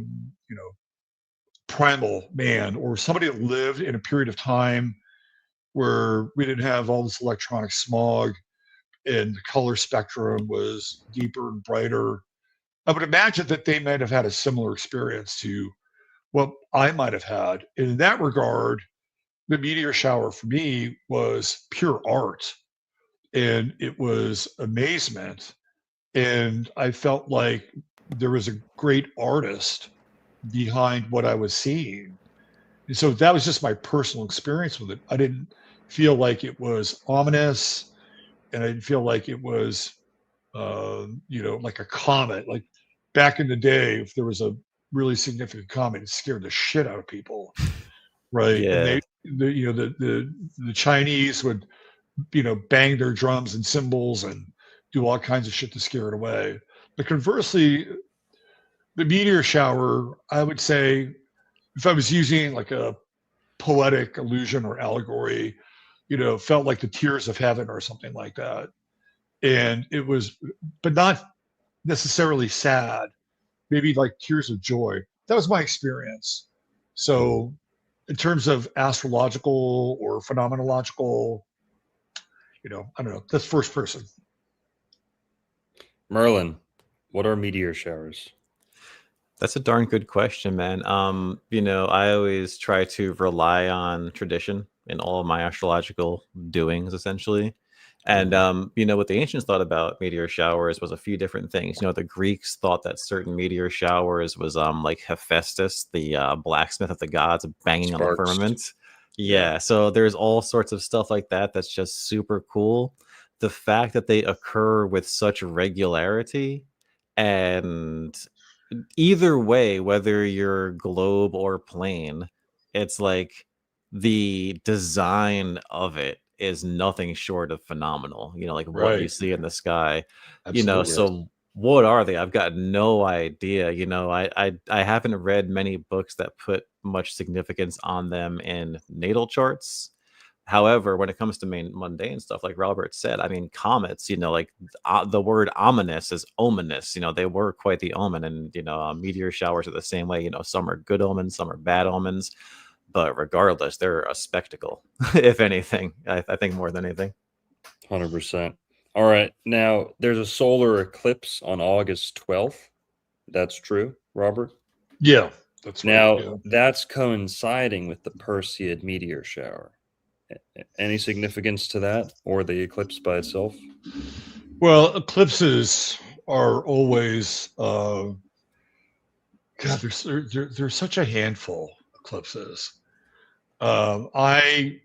primal man or somebody that lived in a period of time where we didn't have all this electronic smog and the color spectrum was deeper and brighter, I would imagine that they might have had a similar experience to what I might have had. In that regard, the meteor shower for me was pure art, and it was amazement. And I felt like there was a great artist behind what I was seeing. And so that was just my personal experience with it. I didn't feel like it was ominous, and I didn't feel like it was, like a comet. Like back in the day, if there was a really significant comet, it scared the shit out of people, right? Yeah. And the Chinese would, bang their drums and cymbals and do all kinds of shit to scare it away. But conversely, the meteor shower, I would say, if I was using like a poetic allusion or allegory, felt like the tears of heaven or something like that. And it was, but not necessarily sad, maybe like tears of joy. That was my experience. So, in terms of astrological or phenomenological, I don't know. That's first person. Merlin, what are meteor showers? That's a darn good question, man. I always try to rely on tradition in all of my astrological doings, essentially. And what the ancients thought about meteor showers was a few different things. The Greeks thought that certain meteor showers was like Hephaestus, the blacksmith of the gods, banging on the Sparks. firmament. Yeah, so there's all sorts of stuff like that that's just super cool. The fact that they occur with such regularity, and either way, whether you're globe or plane, it's like the design of it is nothing short of phenomenal. Like what you Right. see in the sky. Absolutely. So what are they? I've got no idea. I haven't read many books that put much significance on them in natal charts. However, when it comes to mundane stuff, like Robert said, I mean, comets, like the word ominous is ominous. They were quite the omen, and meteor showers are the same way. Some are good omens, some are bad omens, but regardless, they're a spectacle, if anything. I think more than anything. 100%. All right. Now, there's a solar eclipse on August 12th. That's true, Robert? Yeah, that's right. Now, Yeah. that's coinciding with the Perseid meteor shower. Any significance to that, or the eclipse by itself? Well, eclipses are always God. There's such a handful of eclipses. I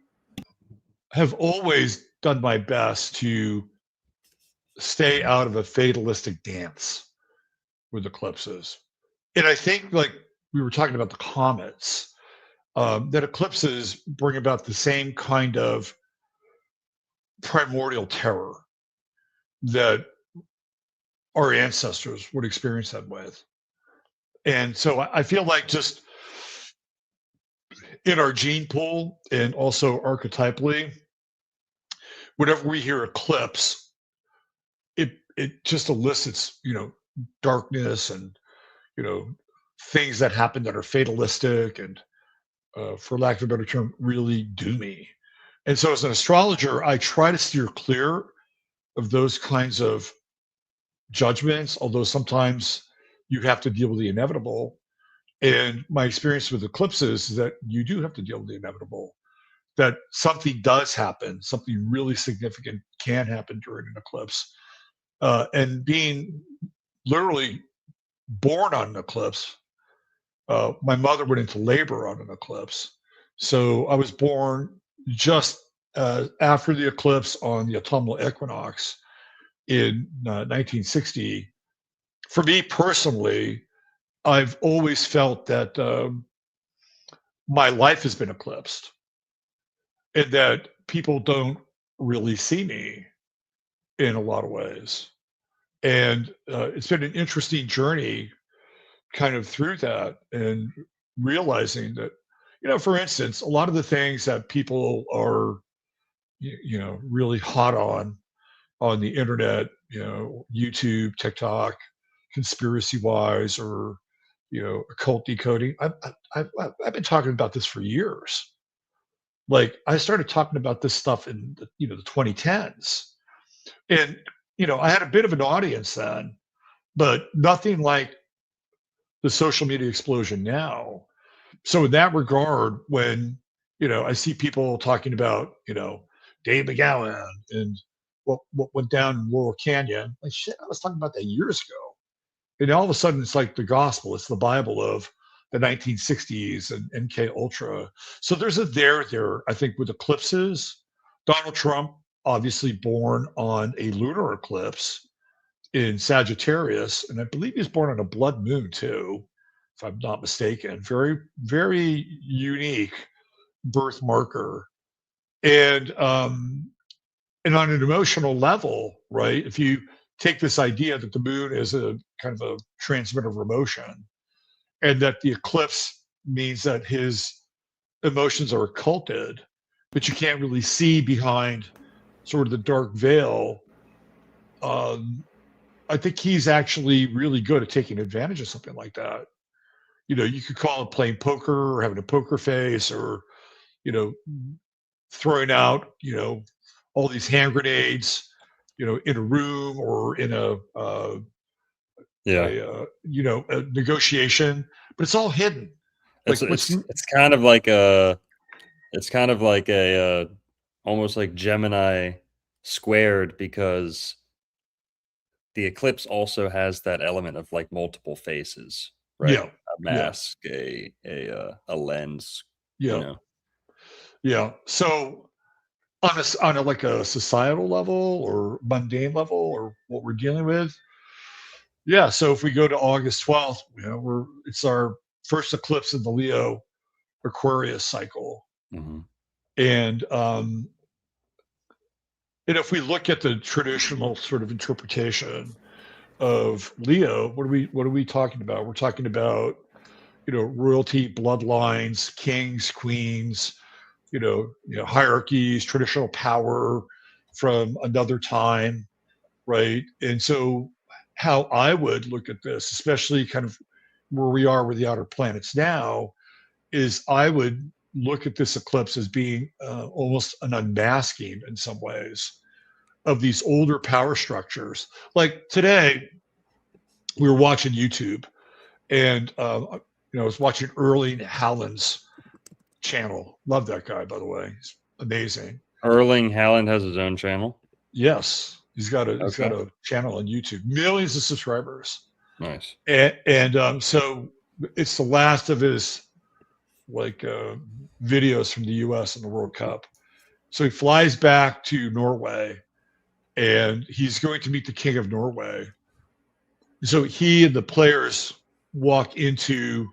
have always done my best to stay out of a fatalistic dance with eclipses, and I think like we were talking about the comets, that eclipses bring about the same kind of primordial terror that our ancestors would experience that with. And so I feel like just in our gene pool and also archetypally, whenever we hear eclipse, it just elicits, darkness and, you know, things that happen that are fatalistic and, for lack of a better term, really doomy. And so as an astrologer, I try to steer clear of those kinds of judgments, although sometimes you have to deal with the inevitable. And my experience with eclipses is that you do have to deal with the inevitable, that something does happen, something really significant can happen during an eclipse. And being literally born on an eclipse, my mother went into labor on an eclipse. So I was born just after the eclipse on the autumnal equinox in 1960. For me personally, I've always felt that my life has been eclipsed and that people don't really see me in a lot of ways. And it's been an interesting journey kind of through that and realizing that, for instance, a lot of the things that people are, really hot on the internet, YouTube, TikTok, conspiracy wise, or, occult decoding. I've been talking about this for years. Like I started talking about this stuff in the 2010s, and I had a bit of an audience then, but nothing like the social media explosion now. So in that regard, when I see people talking about Dave McGowan and what went down in Laurel Canyon, like shit, I was talking about that years ago. And all of a sudden, it's like the gospel. It's the Bible of the 1960s and MK Ultra. So there's a there. I think with eclipses, Donald Trump, obviously born on a lunar eclipse in Sagittarius, and I believe he was born on a blood moon too, if I'm not mistaken. Very, very unique birth marker. And on an emotional level, right? If you take this idea that the moon is a kind of a transmitter of emotion, and that the eclipse means that his emotions are occulted, but you can't really see behind sort of the dark veil. Um, I think he's actually really good at taking advantage of something like that. You could call it playing poker or having a poker face or, you know, throwing out, all these hand grenades, in a room or in Yeah. a negotiation, but it's all hidden. Like It's kind of like a almost like Gemini squared, because the eclipse also has that element of like multiple faces, right? yeah, A yeah, mask, a lens, you yeah, know. Yeah. So on a like a societal level or mundane level or what we're dealing with, yeah. So if we go to August 12th, it's our first eclipse in the Leo Aquarius cycle, Hmm. and if we look at the traditional sort of interpretation of Leo, what are we talking about? We're talking about royalty, bloodlines, kings, queens, hierarchies, traditional power from another time, right? And so, how I would look at this, especially kind of where we are with the outer planets now, is I would look at this eclipse as being almost an unmasking in some ways of these older power structures. Like today, we were watching YouTube, and I was watching Erling Haaland's channel. Love that guy, by the way. He's amazing. Erling Haaland has his own channel. Yes, he's got Okay. a channel on YouTube, millions of subscribers, Nice. and so it's the last of his like videos from the U.S. in the World Cup. So he flies back to Norway, and he's going to meet the King of Norway. So he and the players walk into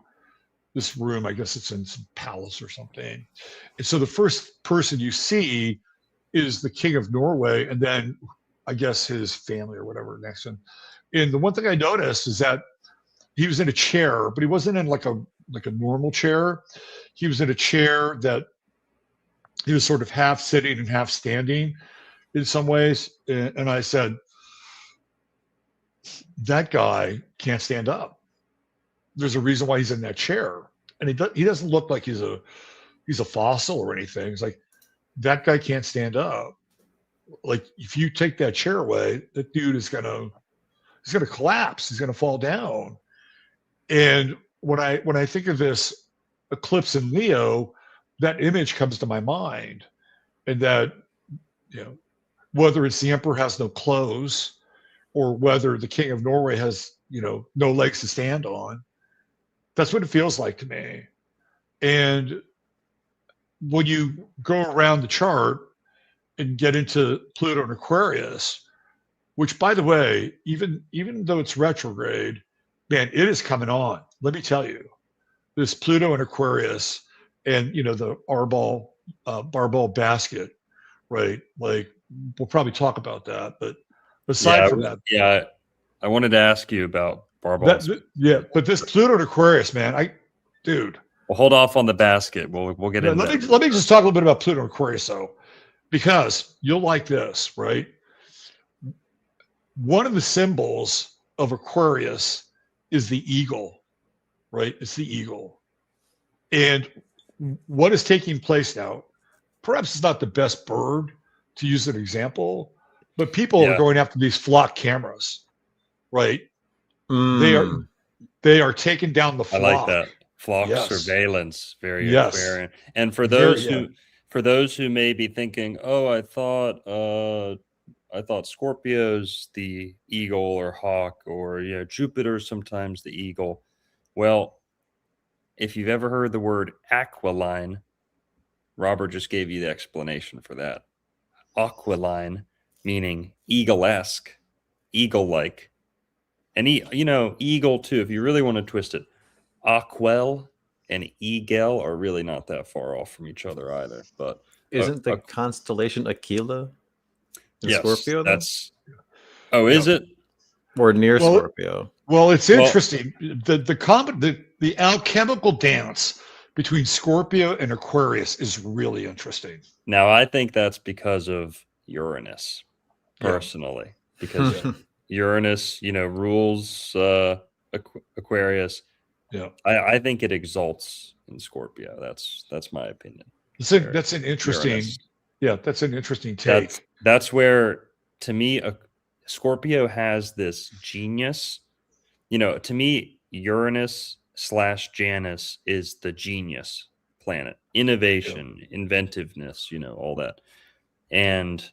this room. I guess it's in some palace or something. And so the first person you see is the King of Norway, and then I guess his family or whatever next to him. And the one thing I noticed is that he was in a chair, but he wasn't in like a normal chair. He was in a chair that he was sort of half sitting and half standing in some ways. And I said, that guy can't stand up. There's a reason why he's in that chair, and he doesn't look like he's a fossil or anything. It's like that guy can't stand up. Like if you take that chair away, that dude is gonna collapse. He's gonna fall down. And when I think of this eclipse in Leo, that image comes to my mind, and that whether it's the emperor has no clothes or whether the king of Norway has no legs to stand on, that's what it feels like to me. And when you go around the chart and get into Pluto and Aquarius, which by the way, even though it's retrograde, man, it is coming on. Let me tell you, this Pluto and Aquarius, and the barbell basket, right? Like we'll probably talk about that, but aside from that, I wanted to ask you about barbells. But this Pluto and Aquarius, man, dude. We'll hold off on the basket. We'll get into that. Let me just talk a little bit about Pluto and Aquarius, though, because you'll like this, right? One of the symbols of Aquarius is the eagle, right? It's the eagle. And what is taking place now? Perhaps it's not the best bird to use an example, but people are going after these flock cameras, right? They are taking down the flock. I like that. Flock surveillance, very Aquarian. And for those who may be thinking, oh, I thought Scorpio's the eagle or hawk, or Jupiter sometimes the eagle. Well, if you've ever heard the word aquiline, Robert just gave you the explanation for that. Aquiline meaning eagle-esque, eagle-like, and eagle too. If you really want to twist it, Aquel and Eagle are really not that far off from each other either. But isn't the constellation Aquila in Scorpio? Is it? Or near Scorpio? Well, it's interesting. The alchemical dance between Scorpio and Aquarius is really interesting. Now, I think that's because of Uranus, personally, because Uranus, rules Aquarius. Yeah, I think it exalts in Scorpio. That's my opinion. That's an interesting. Yeah, that's an interesting take. That's where, to me, Scorpio has this genius. To me, Uranus / Janus is the genius planet, innovation, inventiveness, all that. And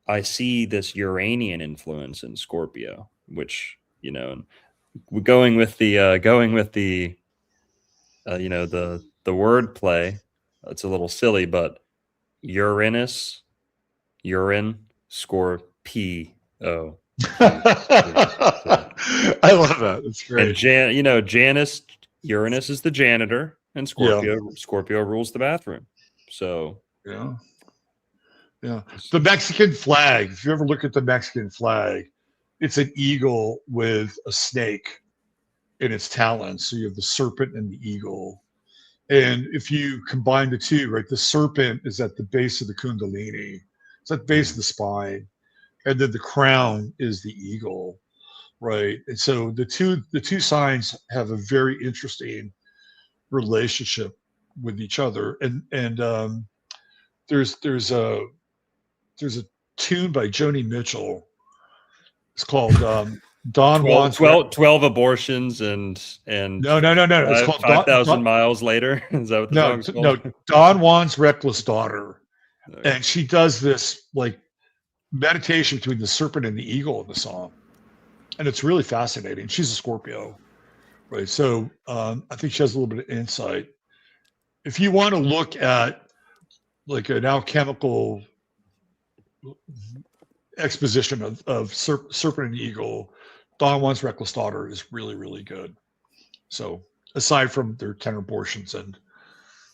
I see this Uranian influence in Scorpio, which, going with the the wordplay, it's a little silly, but Uranus, urine, Scorpio. I love that. That's And great. Janus, Uranus is the janitor, and Yeah, Scorpio rules the bathroom. So yeah, yeah. The Mexican flag. If you ever look at the Mexican flag, it's an eagle with a snake in its talons. So you have the serpent and the eagle. And if you combine the two, right, the serpent is at the base of the Kundalini. It's at the base of the spine, and then the crown is the eagle, right? And so the two signs have a very interesting relationship with each other. And there's a tune by Joni Mitchell. It's called Don 12, Juan's 12, 12 abortions and no. It's called 5,000 miles later. Is that what the song's No, called? Don Juan's Reckless Daughter. Okay. And she does this like meditation between the serpent and the eagle in the song. And it's really fascinating. She's a Scorpio, right? So I think she has a little bit of insight. If you want to look at like an alchemical exposition of serpent and eagle, Don Juan's Reckless Daughter is really, really good. So aside from their 10 abortions and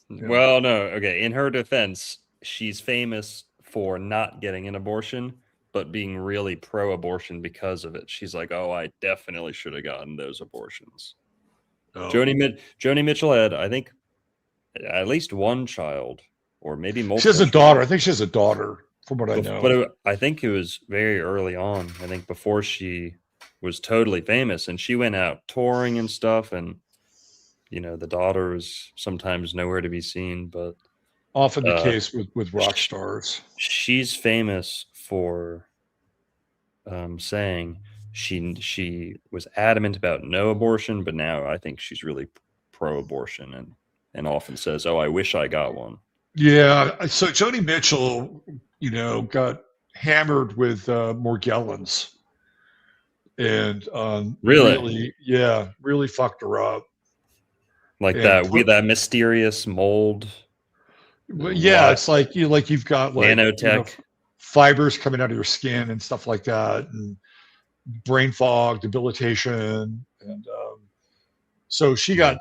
Well, no, okay. In her defense, she's famous for not getting an abortion, but being really pro-abortion because of it. She's like, "Oh, I definitely should have gotten those abortions." Joni Mitchell had, I think, at least one child, or maybe multiple. She has a daughter. I think she has a daughter, from what I know. But I think it was very early on. I think before she was totally famous, and she went out touring and stuff, and the daughter was sometimes nowhere to be seen. But often the case with rock stars. She's famous for saying she was adamant about no abortion, but now I think she's really pro-abortion and often says, "Oh, I wish I got one." Yeah. So Joni Mitchell, got hammered with Morgellons, and really fucked her up. Like that mysterious mold. Well, yeah, it's like you've got like nanotech fibers coming out of your skin and stuff like that, and brain fog, debilitation, and so she got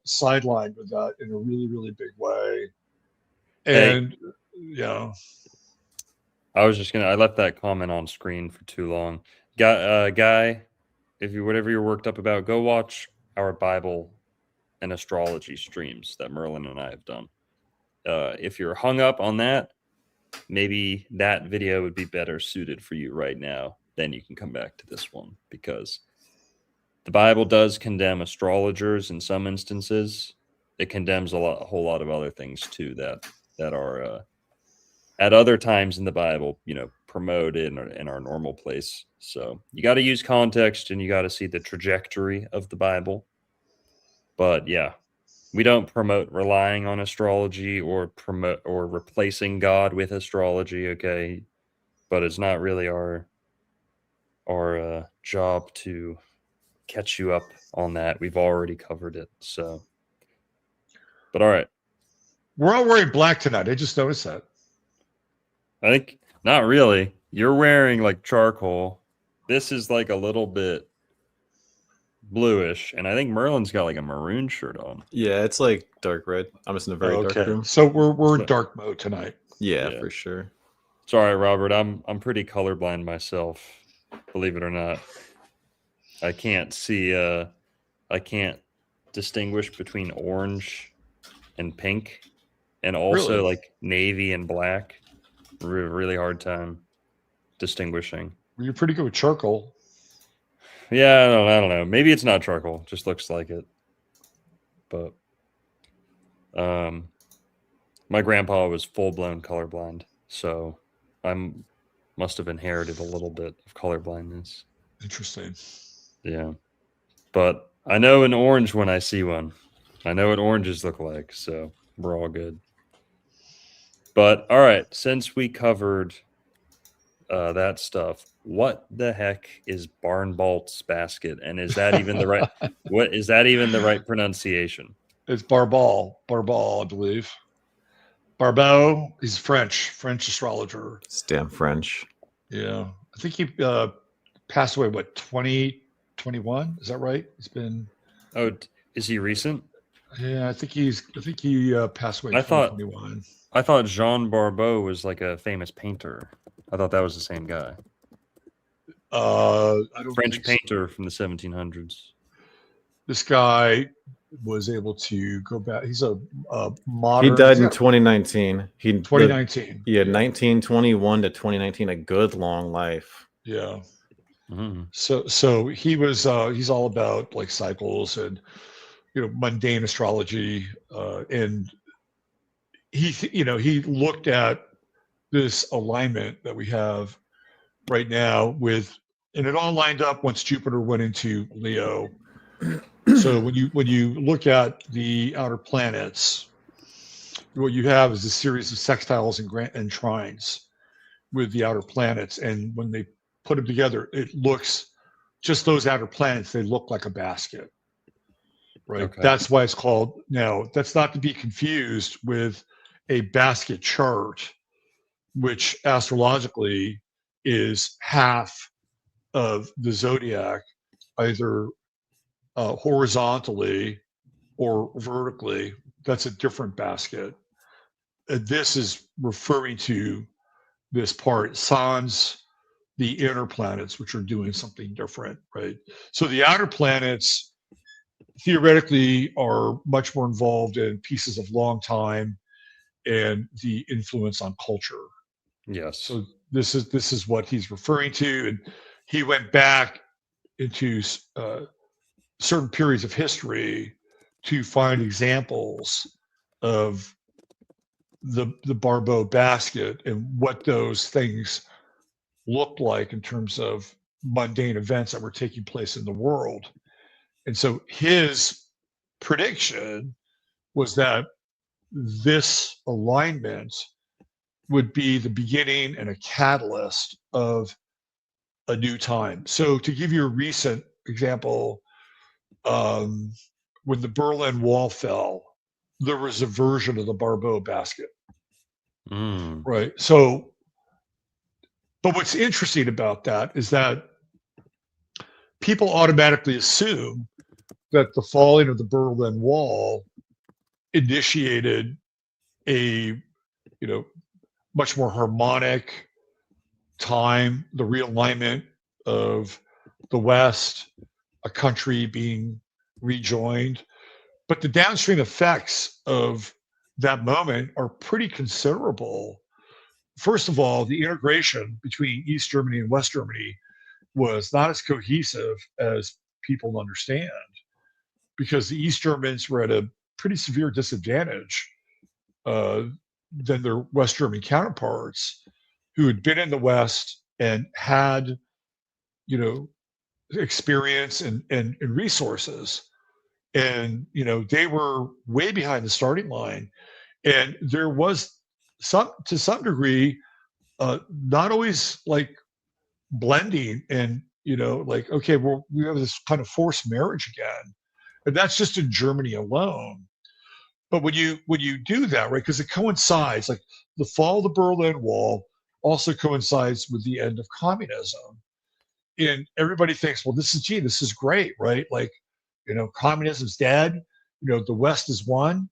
sidelined with that in a really, really big way. And I was just I left that comment on screen for too long. Guy, whatever you're worked up about, go watch our Bible and astrology streams that Merlin and I have done. If you're hung up on that, maybe that video would be better suited for you right now. Then you can come back to this one, because the Bible does condemn astrologers in some instances. It condemns a whole lot of other things too that are at other times in the Bible, promoted in our normal place. So you got to use context, and you got to see the trajectory of the Bible. But yeah, we don't promote relying on astrology or replacing God with astrology. Okay. But it's not really our job to catch you up on that. We've already covered it. So, but all right. We're all wearing black tonight. I just noticed that. I think not really. You're wearing like charcoal. This is like a little bit bluish, and I think Merlin's got like a maroon shirt on. Yeah, it's like dark red. I'm just in a very dark room. So we're in dark mode tonight. Yeah, for sure. Sorry, Robert. I'm pretty colorblind myself, believe it or not. I can't see. I can't distinguish between orange and pink, and also like navy and black. Really hard time distinguishing. You're pretty good with charcoal. Yeah, I don't know. Maybe it's not charcoal. Just looks like it. But my grandpa was full-blown colorblind, so I must have inherited a little bit of colorblindness. Interesting. Yeah. But I know an orange when I see one. I know what oranges look like, so we're all good. But all right, since we covered that stuff, what the heck is Barnbalt's basket, and is that even the right? What is that even the right pronunciation? It's Barbal, I believe. Barbeau, he's French astrologer. It's damn French. Yeah. I think he passed away, what, 2021? Is that right? It's been. Oh, is he recent? Yeah, I think he passed away in I thought 2021. Jean Barbeau was like a famous painter. I thought that was the same guy. I don't French think so. painter from the 1700s. This guy was able to go back. He's a modern. He died in 2019. 2019. Yeah, 1921 to 2019. A good long life. Yeah. Mm. So he was he's all about like cycles and mundane astrology, and he looked at this alignment that we have right now and it all lined up once Jupiter went into Leo. So when you look at the outer planets, what you have is a series of sextiles and trines with the outer planets, and when they put them together, it looks just those outer planets. They look like a basket. Right. Okay. That's why it's called. Now, that's not to be confused with a basket chart, which astrologically is half of the zodiac, either horizontally or vertically. That's a different basket. This is referring to this part, sans the inner planets, which are doing something different, right? So the outer planets theoretically are much more involved in pieces of long time and the influence on culture. Yes. So this is what he's referring to, and he went back into certain periods of history to find examples of the Barbeau basket and what those things looked like in terms of mundane events that were taking place in the world. And so his prediction was that this alignment would be the beginning and a catalyst of a new time. So to give you a recent example, when the Berlin Wall fell, there was a version of the Barbeau basket. Mm. Right. So, but what's interesting about that is that people automatically assume that the falling of the Berlin Wall initiated a, much more harmonic time, the realignment of the West, a country being rejoined. But the downstream effects of that moment are pretty considerable. First of all, the integration between East Germany and West Germany was not as cohesive as people understand, because the East Germans were at a pretty severe disadvantage than their West German counterparts, who had been in the West and had, experience and resources. And, they were way behind the starting line. And there was to some degree, not always like blending and, like, okay, well, we have this kind of forced marriage again. And that's just in Germany alone. But when you do that, right, because it coincides, like the fall of the Berlin Wall also coincides with the end of communism. And everybody thinks, well, this is great, right? Like, communism's dead, the West is won.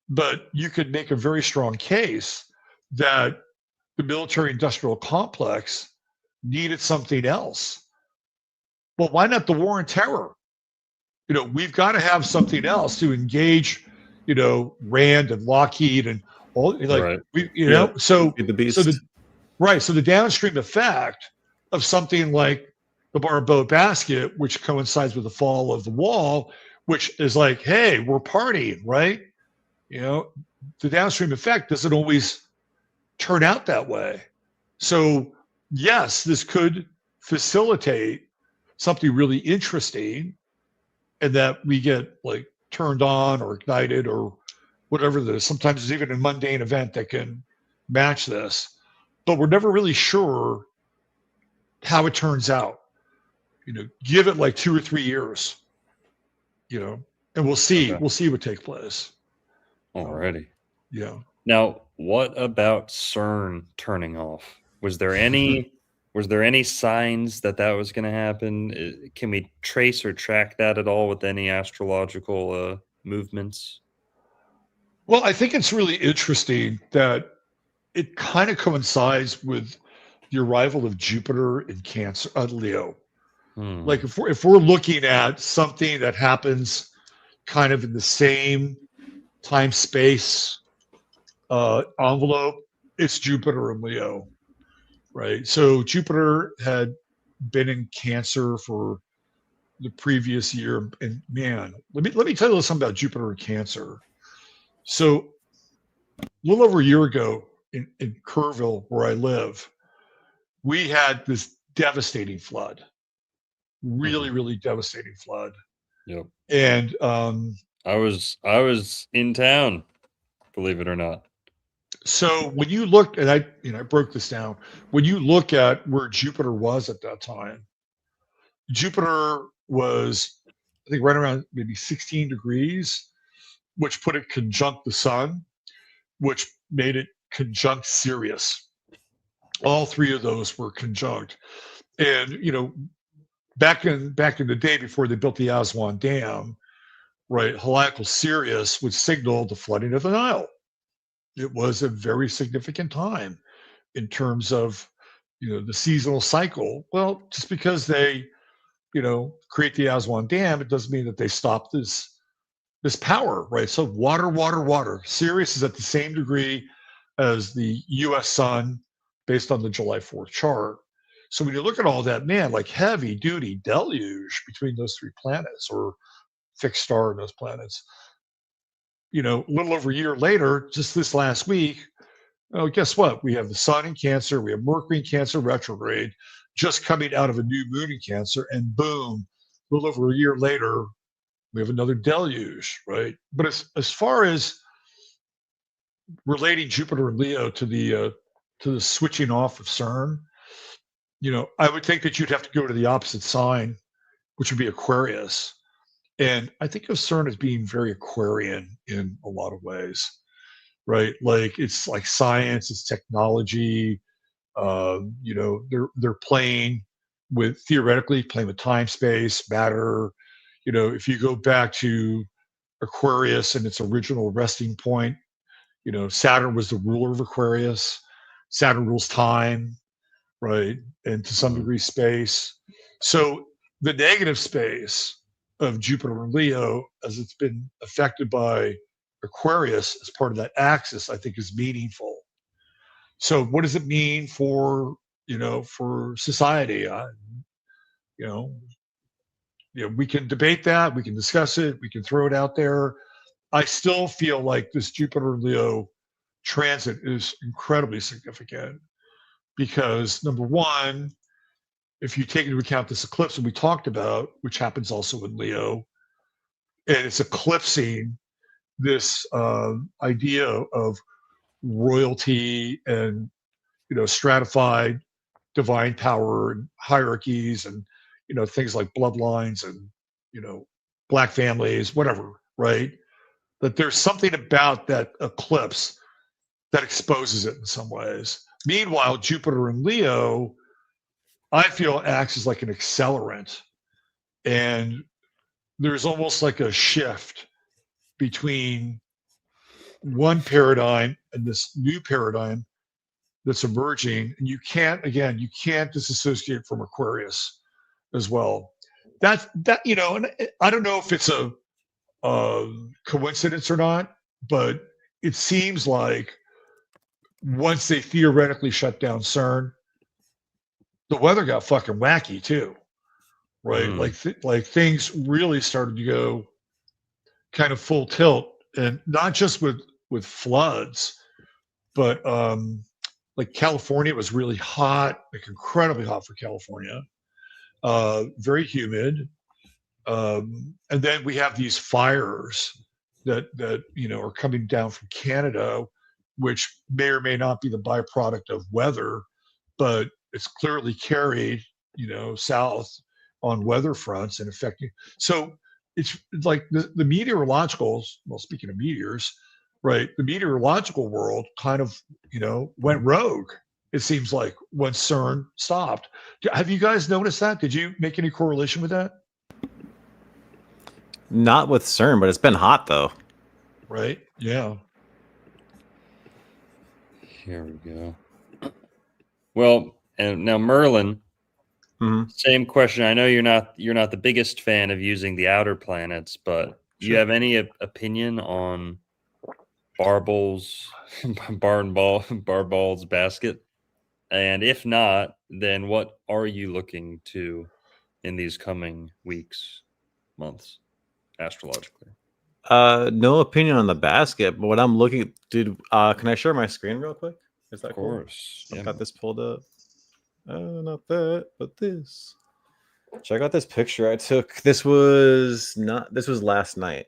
But you could make a very strong case that the military industrial complex needed something else. Well, why not the war on terror? We've got to have something else to engage, Rand and Lockheed and all, like, Right. So Feed the beast. So the downstream effect of something like the Barbeau basket, which coincides with the fall of the wall, which is like, hey, we're partying, right? The downstream effect doesn't always turn out that way. So yes, this could facilitate something really interesting, and that we get like turned on or ignited or whatever it is. Sometimes there's even a mundane event that can match this, but we're never really sure how it turns out. Give it like 2 or 3 years, and we'll see. Okay. We'll see what takes place. Alrighty. Yeah. Now, What about CERN turning off? Was there any signs that was going to happen? Can we trace or track that at all with any astrological movements? Well, I think it's really interesting that it kind of coincides with the arrival of Jupiter in Cancer, Leo. Like if we're looking at something that happens kind of in the same time space envelope, it's Jupiter and Leo, right? So Jupiter had been in Cancer for the previous year, and man, let me tell you something about Jupiter and Cancer. So a little over a year ago in Kerrville, where I live, we had this devastating flood, really devastating flood. Yep. And I was in town, believe it or not. So when you look, and I broke this down. When you look at where Jupiter was at that time, Jupiter was, I think, right around maybe 16 degrees, which put it conjunct the sun, which made it conjunct Sirius. All three of those were conjunct. And back in the day before they built the Aswan Dam, right, heliacal Sirius would signal the flooding of the Nile. It was a very significant time in terms of the seasonal cycle. Well, just because they create the Aswan Dam, it doesn't mean that they stop this power, right? So water. Sirius is at the same degree as the U.S. sun based on the July 4th chart. So when you look at all that, man, like heavy duty deluge between those three planets, or fixed star in those planets. A little over a year later, just this last week, oh, guess what? We have the sun in Cancer, we have Mercury in Cancer retrograde, just coming out of a new moon in Cancer, and boom, a little over a year later, we have another deluge, right? But as far as relating Jupiter and Leo to the switching off of CERN, I would think that you'd have to go to the opposite sign, which would be Aquarius. And I think of CERN as being very Aquarian in a lot of ways, right? Like it's like science, it's technology. They're theoretically playing with time, space, matter. If you go back to Aquarius and its original resting point, Saturn was the ruler of Aquarius. Saturn rules time, right? And to some degree space. So the negative space of Jupiter and Leo, as it's been affected by Aquarius as part of that axis, I think is meaningful. So what does it mean for society? We can debate that, we can discuss it, we can throw it out there. I still feel like this Jupiter Leo transit is incredibly significant because, number one, if you take into account this eclipse that we talked about, which happens also in Leo, and it's eclipsing this idea of royalty and stratified divine power and hierarchies and things like bloodlines and black families, whatever, right? That there's something about that eclipse that exposes it in some ways. Meanwhile, Jupiter in Leo, I feel, acts as like an accelerant, and there's almost like a shift between one paradigm and this new paradigm that's emerging. And you can't disassociate from Aquarius as well. And I don't know if it's a coincidence or not, but it seems like once they theoretically shut down CERN, the weather got fucking wacky too, right? Like things really started to go kind of full tilt, and not just with floods, but like California was really hot, like incredibly hot for California, very humid, and then we have these fires that are coming down from Canada, which may or may not be the byproduct of weather, but it's clearly carried south on weather fronts and affecting. So it's like the meteorologicals, well, speaking of meteors, right? The meteorological world kind of, went rogue. It seems like when CERN stopped. Have you guys noticed that? Did you make any correlation with that? Not with CERN, but it's been hot though. Right? Yeah. Here we go. Well, and now Merlin, same question. I know you're not the biggest fan of using the outer planets, but do you have any opinion on Barball's basket? And if not, then what are you looking to in these coming weeks, months, astrologically? No opinion on the basket, but what I'm looking, dude. Can I share my screen real quick? Is that Of course. cool? I've got this pulled up. Not that, but this. Check out this picture I took. This was last night.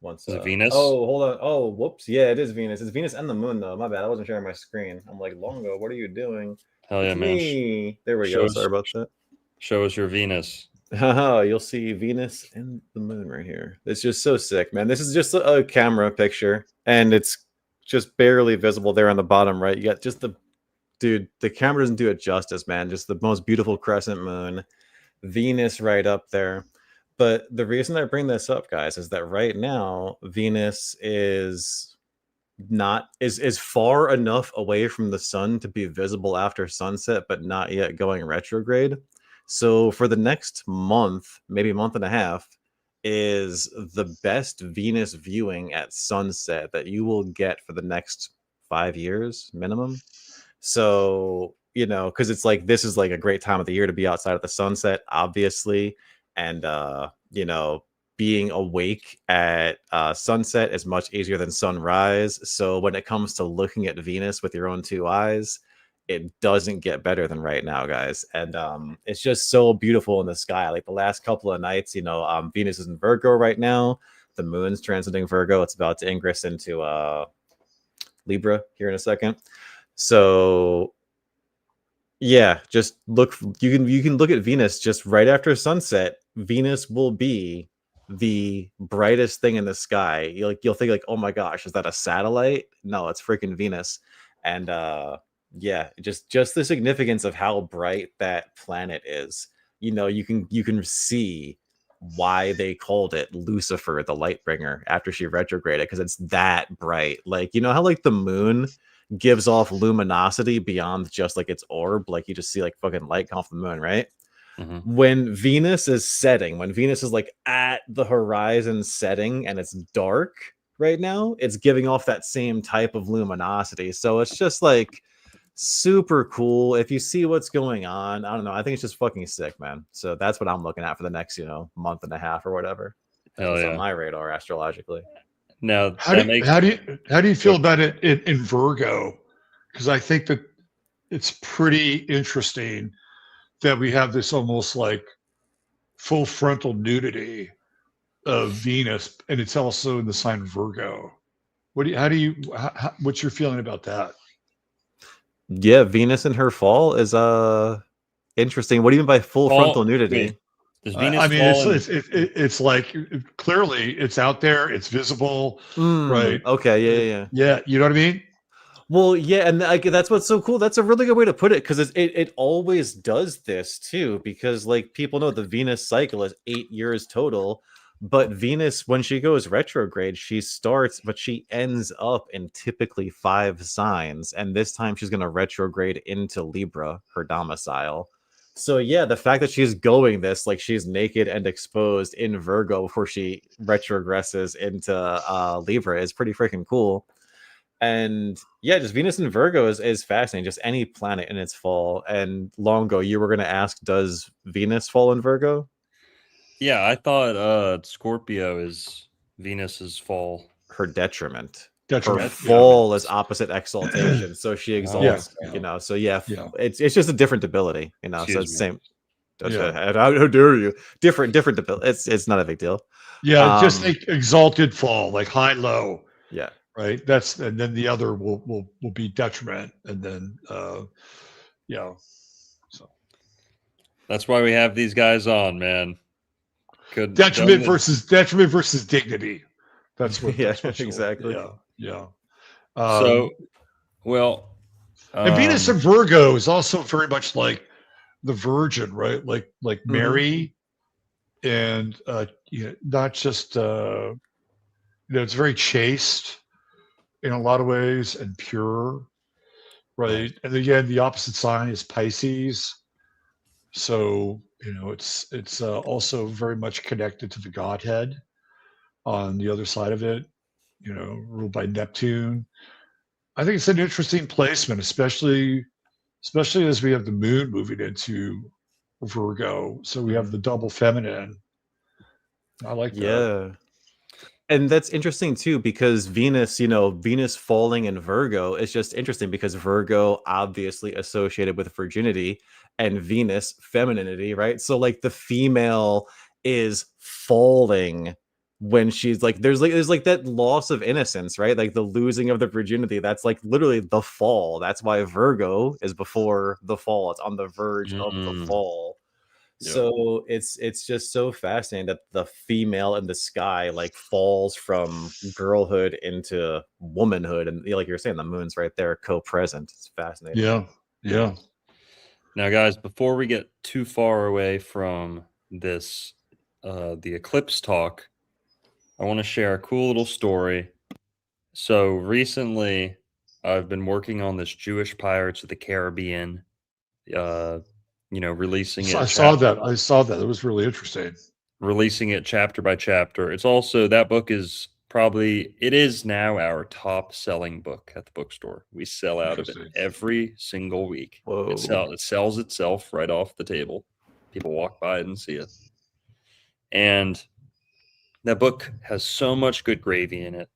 Is it Venus? Oh, hold on. Oh, whoops. Yeah, it is Venus. It's Venus and the moon, though. My bad. I wasn't sharing my screen. I'm like, Longo, what are you doing? Hell yeah, man. Me. There we go. Sorry about that. Show us your Venus. You'll see Venus and the moon right here. It's just so sick, man. This is just a camera picture, and it's just barely visible there on the bottom right. You got just the camera doesn't do it justice, man. Just the most beautiful crescent moon, Venus right up there. But the reason I bring this up, guys, is that right now Venus is far enough away from the sun to be visible after sunset, but not yet going retrograde. So for the next month, maybe month and a half, is the best Venus viewing at sunset that you will get for the next 5 years minimum. So, because it's like, this is like a great time of the year to be outside at the sunset, obviously. And, being awake at sunset is much easier than sunrise. So when it comes to looking at Venus with your own two eyes, it doesn't get better than right now, guys. And it's just so beautiful in the sky. Like the last couple of nights, Venus is in Virgo right now. The moon's transiting Virgo. It's about to ingress into Libra here in a second. So yeah, just look. You can look at Venus just right after sunset. Venus will be the brightest thing in the sky. You'll think like, oh my gosh, is that a satellite? No, it's freaking Venus. And yeah, just the significance of how bright that planet is. You can see why they called it Lucifer, the light bringer, after she retrograded, because it's that bright. Like, how like the moon gives off luminosity beyond just like its orb, like you just see like fucking light come off the moon, right? When Venus is setting, when Venus is like at the horizon setting and it's dark right now, it's giving off that same type of luminosity. So it's just like super cool. If you see what's going on, I don't know, I think it's just fucking sick, man. So that's what I'm looking at for the next month and a half or whatever. Hell yeah. On my radar astrologically. Now, how do you feel about it in Virgo? Because I think that it's pretty interesting that we have this almost like full frontal nudity of Venus, and it's also in the sign Virgo. What's your feeling about that? Yeah, Venus in her fall is interesting. What do you mean by full frontal nudity? Does Venus I mean, it's like clearly it's out there, it's visible, right? Okay, yeah. You know what I mean? Well, yeah, and that's what's so cool. That's a really good way to put it, because it always does this too. Because like people know, the Venus cycle is 8 years total, but Venus, when she goes retrograde, she starts, but she ends up in typically 5 signs, and this time she's going to retrograde into Libra, her domicile. So yeah, the fact that she's going this, like she's naked and exposed in Virgo before she retrogresses into Libra, is pretty freaking cool. And yeah, just Venus in Virgo is fascinating. Just any planet in its fall. And Longo, you were going to ask, does Venus fall in Virgo? Yeah, I thought Scorpio is Venus's fall. Her detriment. Her Detriment. fall is opposite exaltation. So she exalts, So yeah, it's just a different ability, so it's the same. How dare you? Different ability. It's not a big deal. Yeah, just like exalted fall, like high low. Yeah. Right. And then the other will be detriment, and then So that's why we have these guys on, man. Detriment versus dignity, That's what. Yeah, That's what. exactly. Yeah. So, well, And Venus and Virgo is also very much like the Virgin, right? Like Mary, and not just it's very chaste in a lot of ways and pure, right? And again, the opposite sign is Pisces, so it's also very much connected to the Godhead on the other side of it, ruled by Neptune. I think it's an interesting placement, especially as we have the moon moving into Virgo. So we have the double feminine. I like that. Yeah. And that's interesting too, because Venus, Venus falling in Virgo is just interesting because Virgo obviously associated with virginity and Venus femininity, right? So like the female is falling when she's like there's that loss of innocence, right? Like the losing of the virginity. That's like literally the fall. That's why Virgo is before the fall. It's on the verge of the fall. So it's just so fascinating that the female in the sky like falls from girlhood into womanhood, and like you're saying, the moon's right there, co-present. It's fascinating. Yeah. Now, guys, before we get too far away from this, the eclipse talk, I want to share a cool little story. So recently, I've been working on this Jewish Pirates of the Caribbean, releasing it. I saw that. It was really interesting. Releasing it chapter by chapter. It's also, that book is it is now our top selling book at the bookstore. We sell out of it every single week. Whoa. It sells itself right off the table. People walk by it and see it. And that book has so much good gravy in it.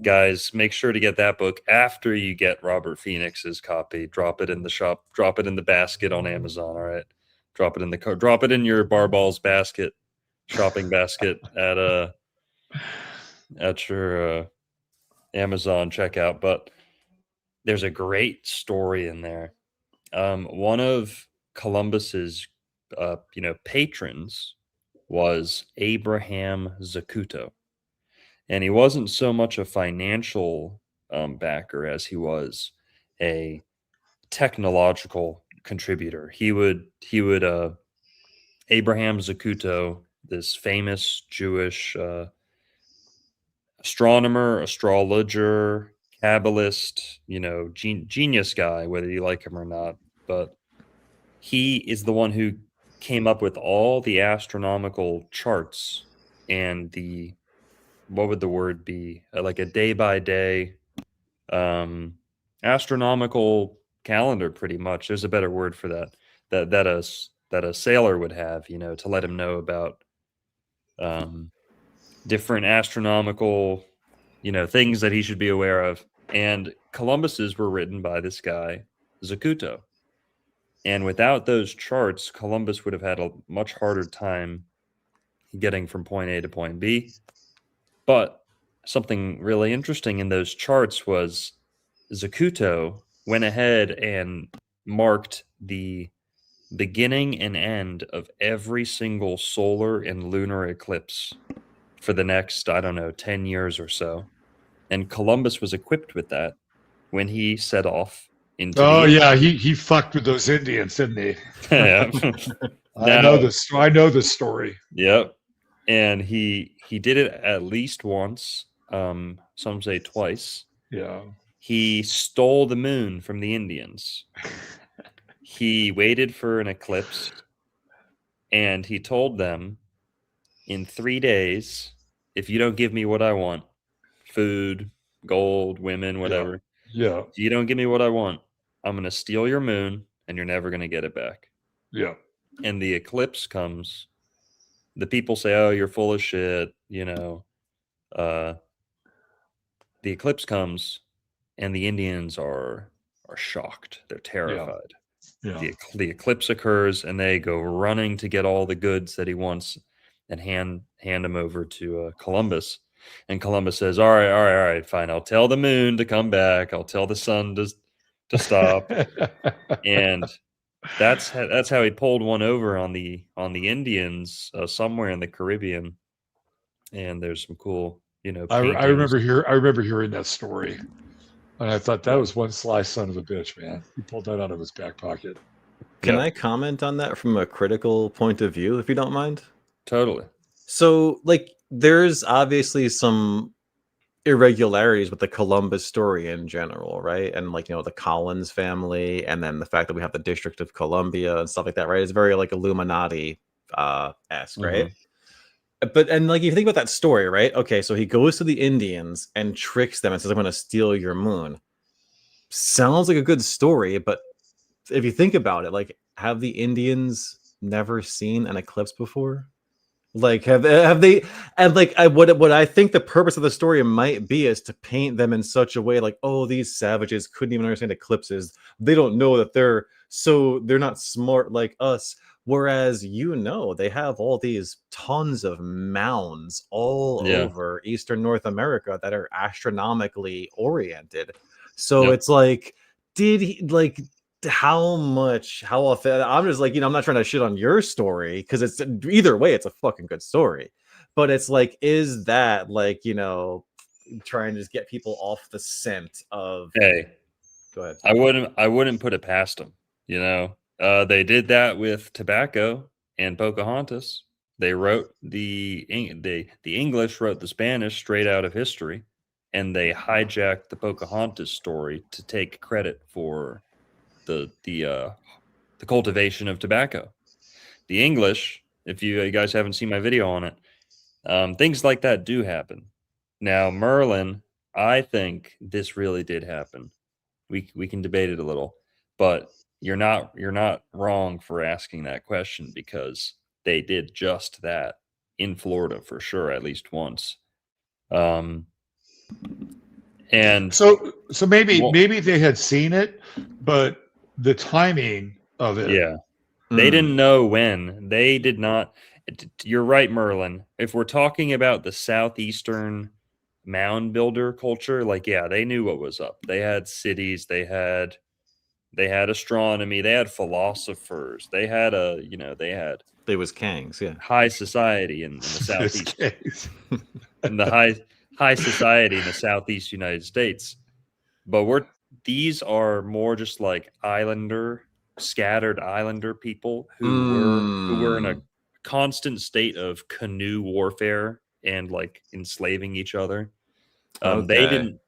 Guys, make sure to get that book after you get Robert Phoenix's copy. Drop it in the shop. Drop it in the basket on Amazon. All right. Drop it in your Barball's basket, shopping basket at your Amazon checkout. But there's a great story in there. One of Columbus's patrons was Abraham Zacuto. And he wasn't so much a financial backer as he was a technological contributor. He would Abraham Zacuto, this famous Jewish astronomer, astrologer, Kabbalist, genius guy, whether you like him or not. But he is the one who came up with all the astronomical charts and what would the word be? Like a day by day astronomical calendar, pretty much. There's a better word for that. That a sailor would have, to let him know about different astronomical, things that he should be aware of. And Columbus's were written by this guy, Zacuto. And without those charts, Columbus would have had a much harder time getting from point A to point B. But something really interesting in those charts was Zacuto went ahead and marked the beginning and end of every single solar and lunar eclipse for the next, 10 years or so. And Columbus was equipped with that when he set off into he fucked with those Indians, didn't he? Yeah. I know this story. Yep. And he did it at least once, some say twice. Yeah. He stole the moon from the Indians. He waited for an eclipse, and he told them, in 3 days, if you don't give me what I want, food, gold, women, whatever. Yeah. If you don't give me what I want, I'm going to steal your moon, and you're never going to get it back. Yeah. And the eclipse comes. The people say, oh, you're full of shit, The eclipse comes, and the Indians are shocked. They're terrified. Yeah. The eclipse occurs, and they go running to get all the goods that he wants and hand them over to Columbus. And Columbus says, all right, fine. I'll tell the moon to come back. I'll tell the sun to stop. And that's how he pulled one over on the Indians somewhere in the Caribbean. and there's some cool, I paintings. remember hearing that story, and I thought that was one sly son of a bitch, man. He pulled that out of his back pocket. Can Yep. I comment on that from a critical point of view, if you don't mind? Totally. So, like, there's obviously some irregularities with the Columbus story in general, right? And like, the Collins family, and then the fact that we have the District of Columbia and stuff like that, right? It's very like Illuminati esque, right? But and like, if you think about that story, right? Okay, so he goes to the Indians and tricks them and says, "I'm going to steal your moon." Sounds like a good story, but if you think about it, like, have the Indians never seen an eclipse before? Like, have they? And like, what I think the purpose of the story might be is to paint them in such a way, like, oh, these savages couldn't even understand eclipses. They don't know that they're not smart like us. Whereas, they have all these tons of mounds all Yeah. over Eastern North America that are astronomically oriented. So Yep. it's like, did he like? How often? I'm just like, I'm not trying to shit on your story, because it's either way, it's a fucking good story. But it's like, is that like, trying to just get people off the scent of? Hey, Go ahead. I wouldn't put it past them. They did that with tobacco and Pocahontas. They wrote the English wrote the Spanish straight out of history, and they hijacked the Pocahontas story to take credit for the cultivation of tobacco. The English, if you guys haven't seen my video on it, things like that do happen. Now, Merlin, I think this really did happen. We can debate it a little, but you're not wrong for asking that question, because they did just that in Florida for sure, at least once. And So maybe well, they had seen it, but the timing of it. yeah, they didn't know when. They did not. You're right, Merlin. If we're talking about the southeastern mound builder culture, like, yeah, they knew what was up. They had cities. They had astronomy. They had philosophers. They had They was Kangs, yeah. high society in the This southeast, case. in the high society in the southeast United States. But these are more just like scattered islander people who were in a constant state of canoe warfare and like enslaving each other. Okay.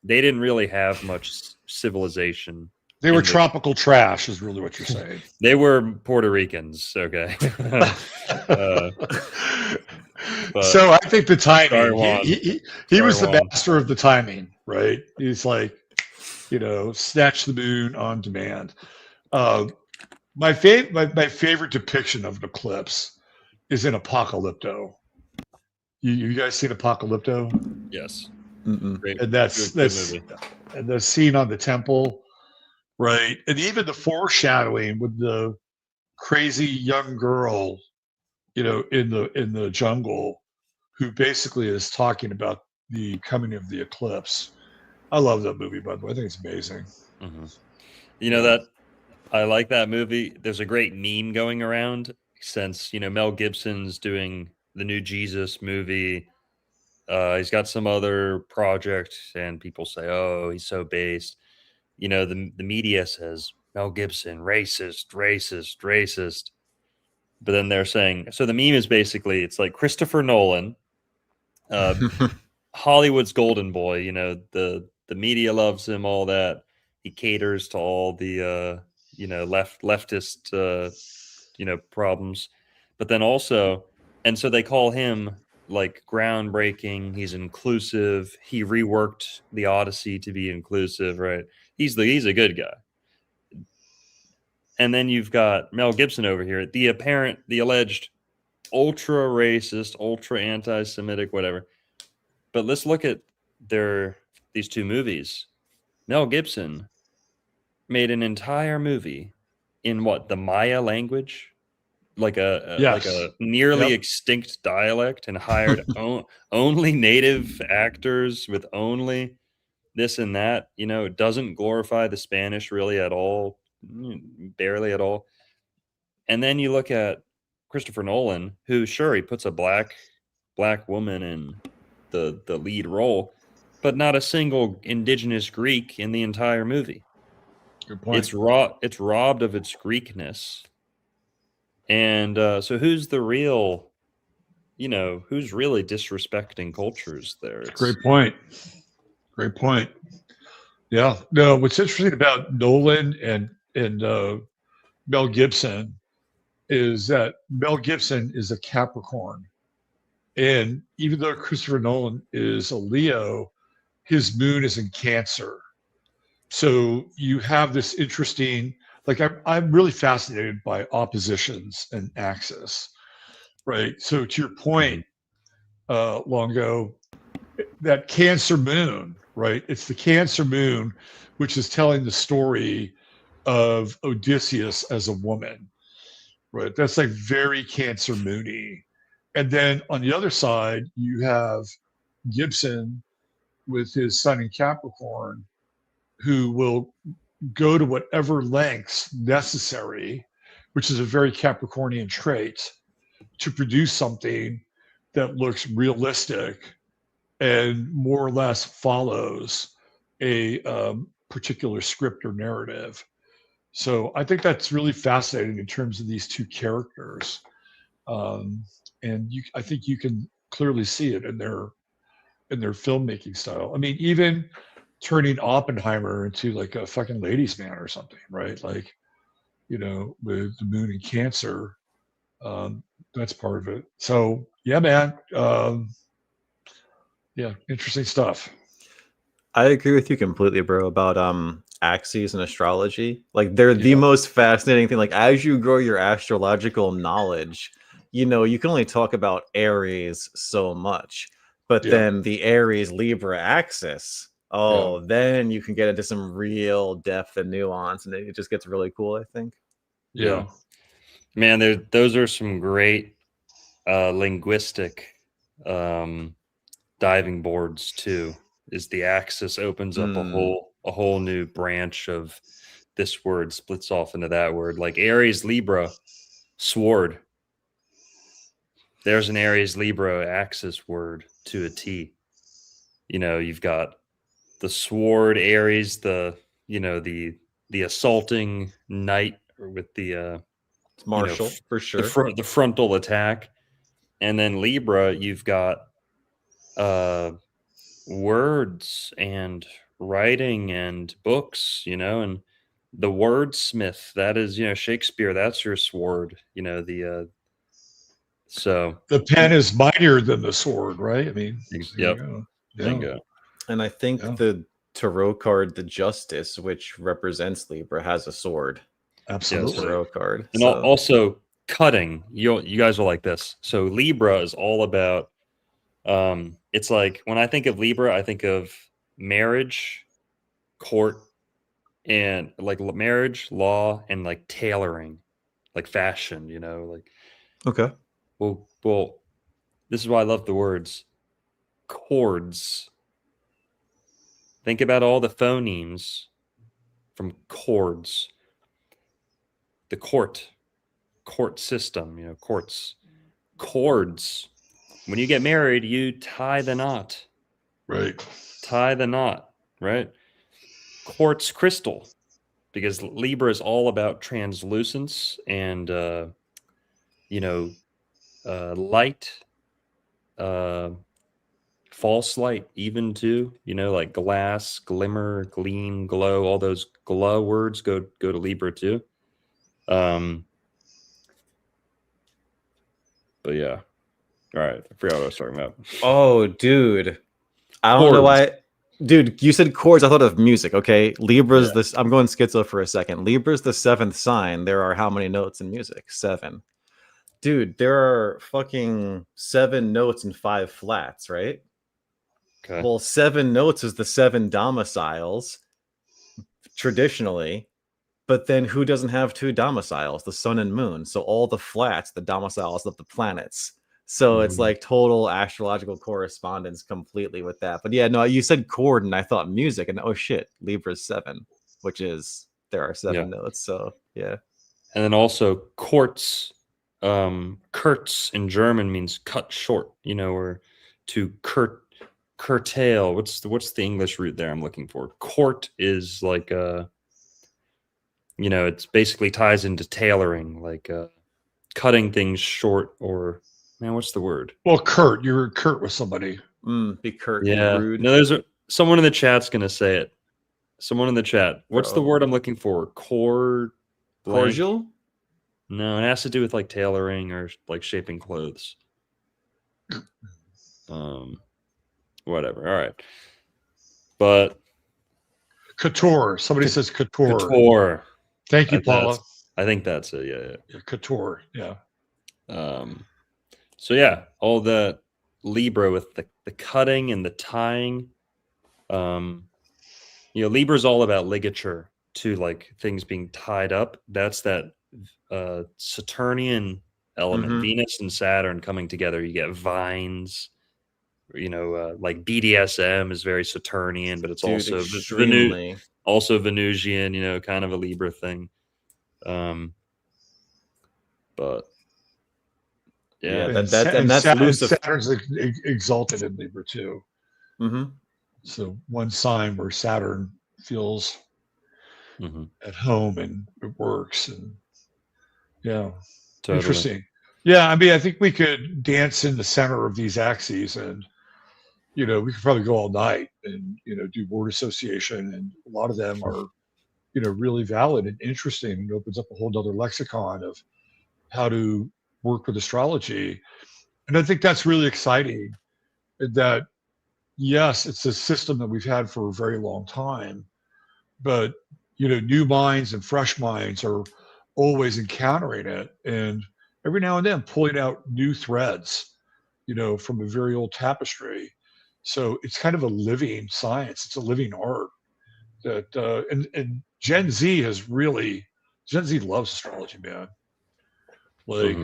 They didn't really have much civilization. They were tropical trash, is really what you're saying. They were Puerto Ricans, okay. So I think the timing. Sorry, Juan. He was the Juan. master of the timing, right? He's like, snatch the moon on demand. My favorite depiction of an eclipse is in Apocalypto. You guys seen Apocalypto? Yes. Mm-mm. And that's movie. and the scene on the temple, right? And even the foreshadowing with the crazy young girl, in the jungle, who basically is talking about the coming of the eclipse. I love that movie, by the way. I think it's amazing. Mm-hmm. That I like that movie. There's a great meme going around since Mel Gibson's doing the new Jesus movie. He's got some other project, and people say, "Oh, he's so based." The media says Mel Gibson racist, racist, racist. But then they're saying, so the meme is basically, it's like Christopher Nolan, Hollywood's golden boy. The media loves him, all that. He caters to all the leftist problems. But then also, and so they call him like groundbreaking. He's inclusive. He reworked the Odyssey to be inclusive, right? He's a good guy. And then you've got Mel Gibson over here, the alleged ultra racist, ultra anti-Semitic, whatever. But let's look at these two movies. Mel Gibson made an entire movie in the Maya language, like a nearly extinct dialect, and hired only native actors with only this and that. It doesn't glorify the Spanish really at all, barely at all. And then you look at Christopher Nolan, who, sure, he puts a black woman in the lead role, but not a single indigenous Greek in the entire movie. Good point. It's robbed of its Greekness. And so who's the real, who's really disrespecting cultures there? Great point. Great point. Yeah. No, what's interesting about Nolan and Mel Gibson is that Mel Gibson is a Capricorn. And even though Christopher Nolan is a Leo, his moon is in Cancer. So you have this interesting, like I'm really fascinated by oppositions and axis, right? So to your point, Longo, that Cancer moon, right? It's the Cancer moon, which is telling the story of Odysseus as a woman, right? That's like very Cancer moony. And then on the other side, you have Gibson with his sun in Capricorn, who will go to whatever lengths necessary, which is a very Capricornian trait, to produce something that looks realistic and more or less follows a particular script or narrative. So I think that's really fascinating in terms of these two characters. And I think you can clearly see it in their filmmaking style. I mean, even turning Oppenheimer into like a fucking ladies' man or something, right? Like, with the moon in Cancer, that's part of it. So yeah, man. Yeah, interesting stuff. I agree with you completely, bro, about axes and astrology. Like they're the most fascinating thing. Like as you grow your astrological knowledge, you can only talk about Aries so much. But then the Aries Libra axis, then you can get into some real depth and nuance, and it just gets really cool, I think. Yeah. Man, those are some great linguistic diving boards too. Is the axis opens up a whole new branch of this word, splits off into that word. Like Aries Libra, sword. There's an Aries Libra axis word to a T. You've got the sword, Aries, the assaulting knight, or with the martial for sure, the frontal attack. And then Libra, you've got words and writing and books, and the wordsmith, that is, Shakespeare, that's your sword, so the pen is mightier than the sword, right? I mean, bingo. And I think the tarot card, the Justice, which represents Libra, has a sword. Absolutely. Tarot card. And also cutting. You guys are like this. So Libra is all about it's like when I think of Libra, I think of marriage, court, and like marriage, law, and like tailoring, like fashion, like okay. Well, this is why I love the words chords. Think about all the phonemes from chords. The court system, courts, chords. When you get married, you tie the knot. Right. Tie the knot, right? Quartz crystal, because Libra is all about translucence and, light, false light, even too, like glass, glimmer, gleam, glow, all those glow words go to Libra too. But yeah. All right. I forgot what I was talking about. Oh, dude. I don't know why. Dude, you said chords. I thought of music. Okay. Libra's this. I'm going schizo for a second. Libra's the 7th sign. There are how many notes in music? 7. Dude, there are fucking 7 notes and 5 flats, right? Okay. Well, 7 notes is the 7 domiciles traditionally. But then who doesn't have 2 domiciles? The sun and moon. So all the flats, the domiciles of the planets. So it's like total astrological correspondence completely with that. But yeah, no, you said chord and I thought music, and oh shit, Libra's 7, which is there are 7 notes. So yeah. And then also Kurz in German means cut short, or to curtail. What's the English root there I'm looking for? Court is like it's basically ties into tailoring, like cutting things short, or man, what's the word? Well, Kurt, you're Kurt with somebody. Be curt, be Yeah. rude. No, someone in the chat's gonna say it. Someone in the chat. What's the Bro. word I'm looking for? Cordial? No, it has to do with like tailoring or like shaping clothes. Whatever. All right. But Couture. Somebody says couture. couture. Thank you, Paula. I think that's it. Yeah. Yeah, couture. Yeah. So yeah, all the Libra with the cutting and the tying. Libra's all about ligature too, like things being tied up. That's that Saturnian element, Mhm. Venus and Saturn coming together. You get vines. Like BDSM is very Saturnian, but it's Dude, also extremely. also Venusian. Kind of a Libra thing. But yeah, that's Lucifer. Saturn's exalted in Libra too. Mm-hmm. So one sign where Saturn feels at home and it works, and yeah, totally. Interesting. Yeah, I mean, I think we could dance in the center of these axes, and we could probably go all night and do word association, and a lot of them are really valid and interesting, and opens up a whole other lexicon of how to work with astrology. And I think that's really exciting, that yes, it's a system that we've had for a very long time, but new minds and fresh minds are always encountering it, and every now and then pulling out new threads from a very old tapestry. So it's kind of a living science. It's a living art that and Gen Z loves astrology, man. Like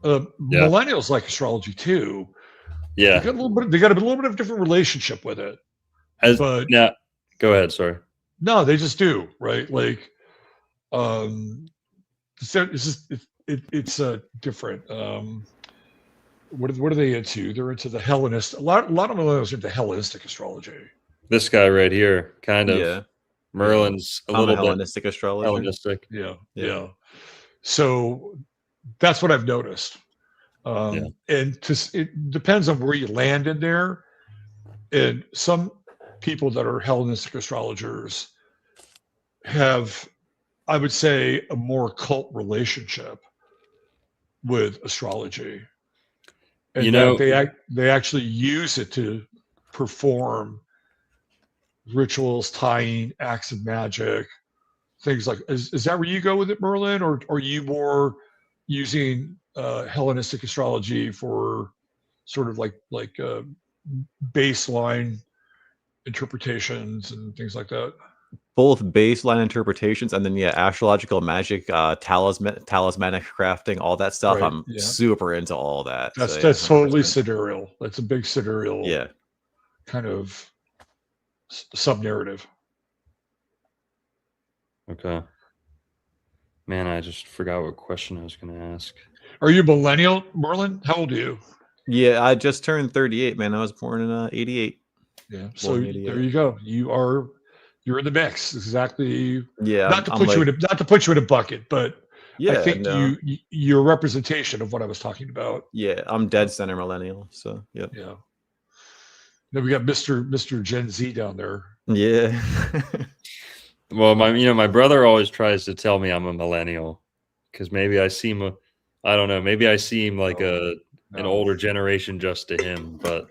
millennials like astrology too. Yeah, they got a little bit of a different relationship with it. But yeah, go ahead. Sorry. No, they just do, right? Like, it's just it's different. What are they into? They're into the Hellenist. A lot of millennials are into Hellenistic astrology. This guy right here, kind of. Yeah. Merlin's a little bit Hellenistic astrologer. Hellenistic. Yeah. So that's what I've noticed. And it depends on where you land in there. And some people that are Hellenistic astrologers have, I would say, a more occult relationship with astrology, and they actually use it to perform rituals, tying, acts of magic, things like. Is that where you go with it, Merlin, or are you more using Hellenistic astrology for sort of like baseline interpretations and things like that? Both baseline interpretations and then astrological magic, talismanic crafting, all that stuff. Right, I'm super into all that. That's totally sidereal. That's a big sidereal kind of sub narrative. Okay. Man, I just forgot what question I was going to ask. Are you millennial, Merlin? How old are you? Yeah, I just turned 38, man. I was born in 88. Yeah. So there you go. You're in the mix. Exactly. Yeah. Not to put you in a bucket, but I think you're a representation of what I was talking about. Yeah, I'm dead center millennial. So yeah. Then we got Mr. Gen Z down there. Yeah. Well, my brother always tries to tell me I'm a millennial because maybe I seem I don't know. Maybe I seem like an older generation just to him, but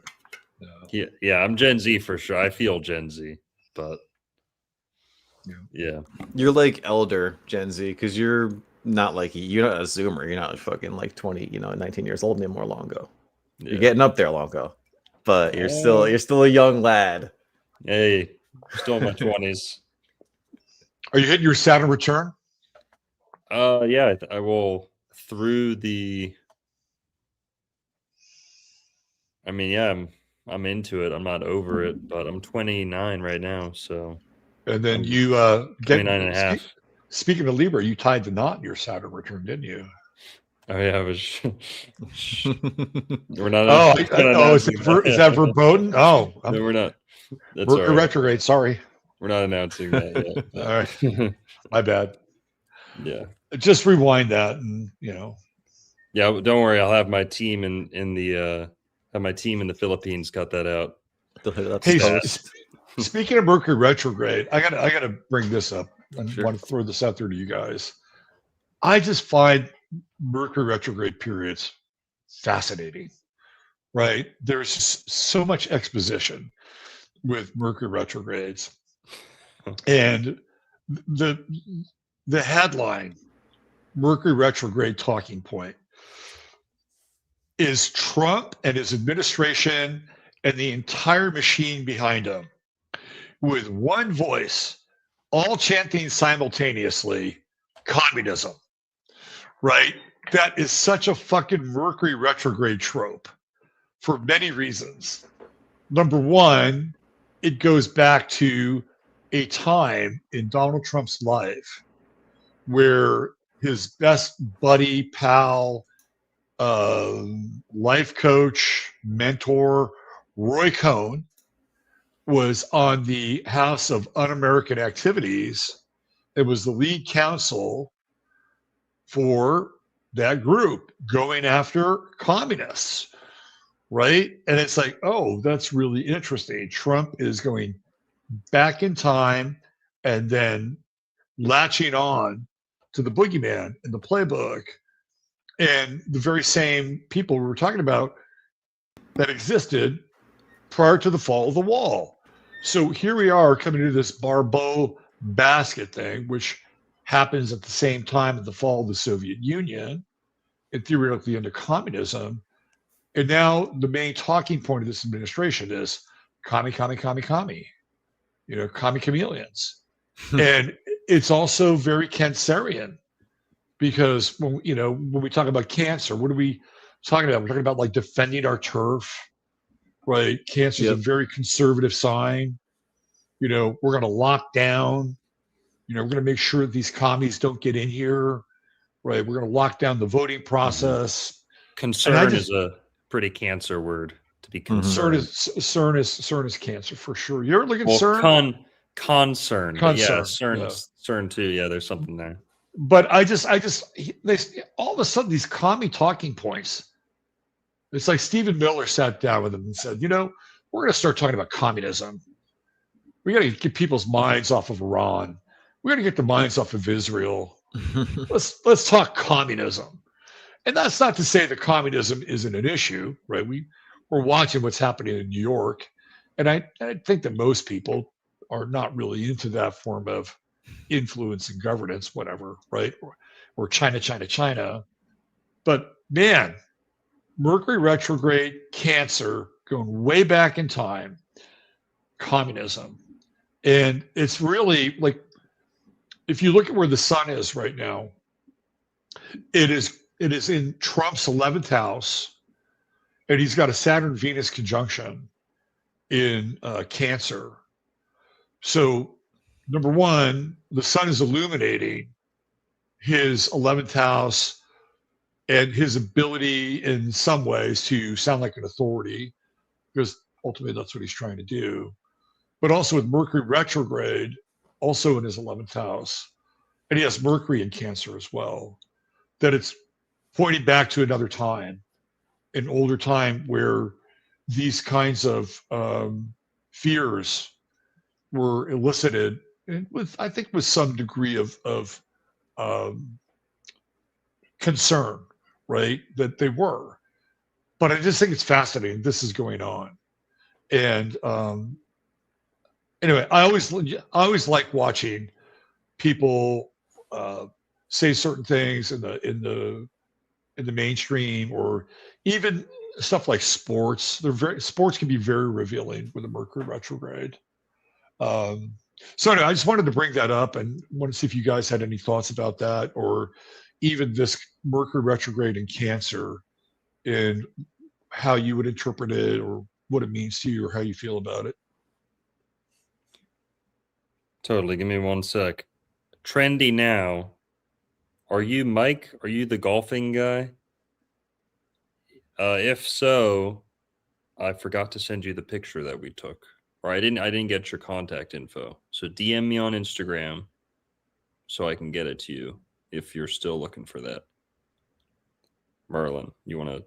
I'm Gen Z for sure. I feel Gen Z, but yeah. You're like elder Gen Z because you're not a Zoomer. You're not fucking like 20, 19 years old anymore, Longo. Yeah. You're getting up there, Longo, but you're still a young lad. Hey, still in my 20s. Are you hitting your Saturn return? Yeah, I will through the. I mean, yeah, I'm into it. I'm not over it, but I'm 29 right now, so. And then you 29 and a half. Speaking of Libra, you tied the knot in your Saturn return, didn't you? Oh yeah, we're not. Oh, We're not is announcing that. that verboten? Oh, No, we're not. That's all Mercury right. retrograde. Sorry. We're not announcing that All yet. right, my bad. Yeah. Just rewind that, and Yeah, don't worry. I'll have my team in the have my team in the Philippines cut that out. That's Hey, post. speaking of Mercury retrograde, I gotta bring this up and Sure. want to throw this out there to you guys. I just find Mercury retrograde periods fascinating, right? There's so much exposition with Mercury retrogrades, and the the headline Mercury retrograde talking point is Trump and his administration and the entire machine behind him with one voice, all chanting simultaneously communism, right? That is such a fucking Mercury retrograde trope for many reasons. Number one, it goes back to a time in Donald Trump's life where his best buddy, pal, life coach, mentor, Roy Cohn, was on the House of Un-American Activities. It was the lead counsel for that group going after communists, right? And it's like, oh, that's really interesting. Trump is going back in time and then latching on to the boogeyman in the playbook. And the very same people we were talking about that existed prior to the fall of the wall. So here we are coming to this Barbeau basket thing, which happens at the same time at the fall of the Soviet Union and theoretically into communism. And now the main talking point of this administration is commie, commie, commie, commie, commie chameleons. And it's also very Cancerian because when we talk about cancer, what are we talking about? We're talking about like defending our turf, right? Cancer is a very conservative sign. We're going to lock down. We're going to make sure that these commies don't get in here, right? We're going to lock down the voting process. Concern is a pretty cancer word to be concerned. CERN is cancer for sure. You ever look at CERN? Concern. Yeah, CERN too. Yeah, there's something there. But they all of a sudden these commie talking points. It's like Stephen Miller sat down with them and said, we're going to start talking about communism. We got to get people's minds off of Iran. We got to get the minds off of Israel. Let's talk communism. And that's not to say that communism isn't an issue, right? We're watching what's happening in New York, and I think that most people are not really into that form of influence and governance, whatever, right? Or China. But man, Mercury retrograde, Cancer, going way back in time, communism. And it's really like, if you look at where the sun is right now, it is in Trump's 11th house, and he's got a Saturn-Venus conjunction in Cancer. So, number one, the sun is illuminating his 11th house and his ability in some ways to sound like an authority, because ultimately that's what he's trying to do. But also with Mercury retrograde, also in his 11th house, and he has Mercury in Cancer as well, that it's pointing back to another time, an older time where these kinds of fears were elicited, and I think with some degree of concern, right? That they were. But I just think it's fascinating. This is going on. And anyway, I always like watching people say certain things in the mainstream, or even stuff like sports. Sports can be very revealing with a Mercury retrograde. So anyway, I just wanted to bring that up and want to see if you guys had any thoughts about that, or even this Mercury retrograde in Cancer, and how you would interpret it, or what it means to you, or how you feel about it. Totally. Give me one sec. Trendy now Are you Mike? Are you the golfing guy? If so, I forgot to send you the picture that we took. Or I didn't get your contact info. So DM me on Instagram so I can get it to you if you're still looking for that. Merlin, you want to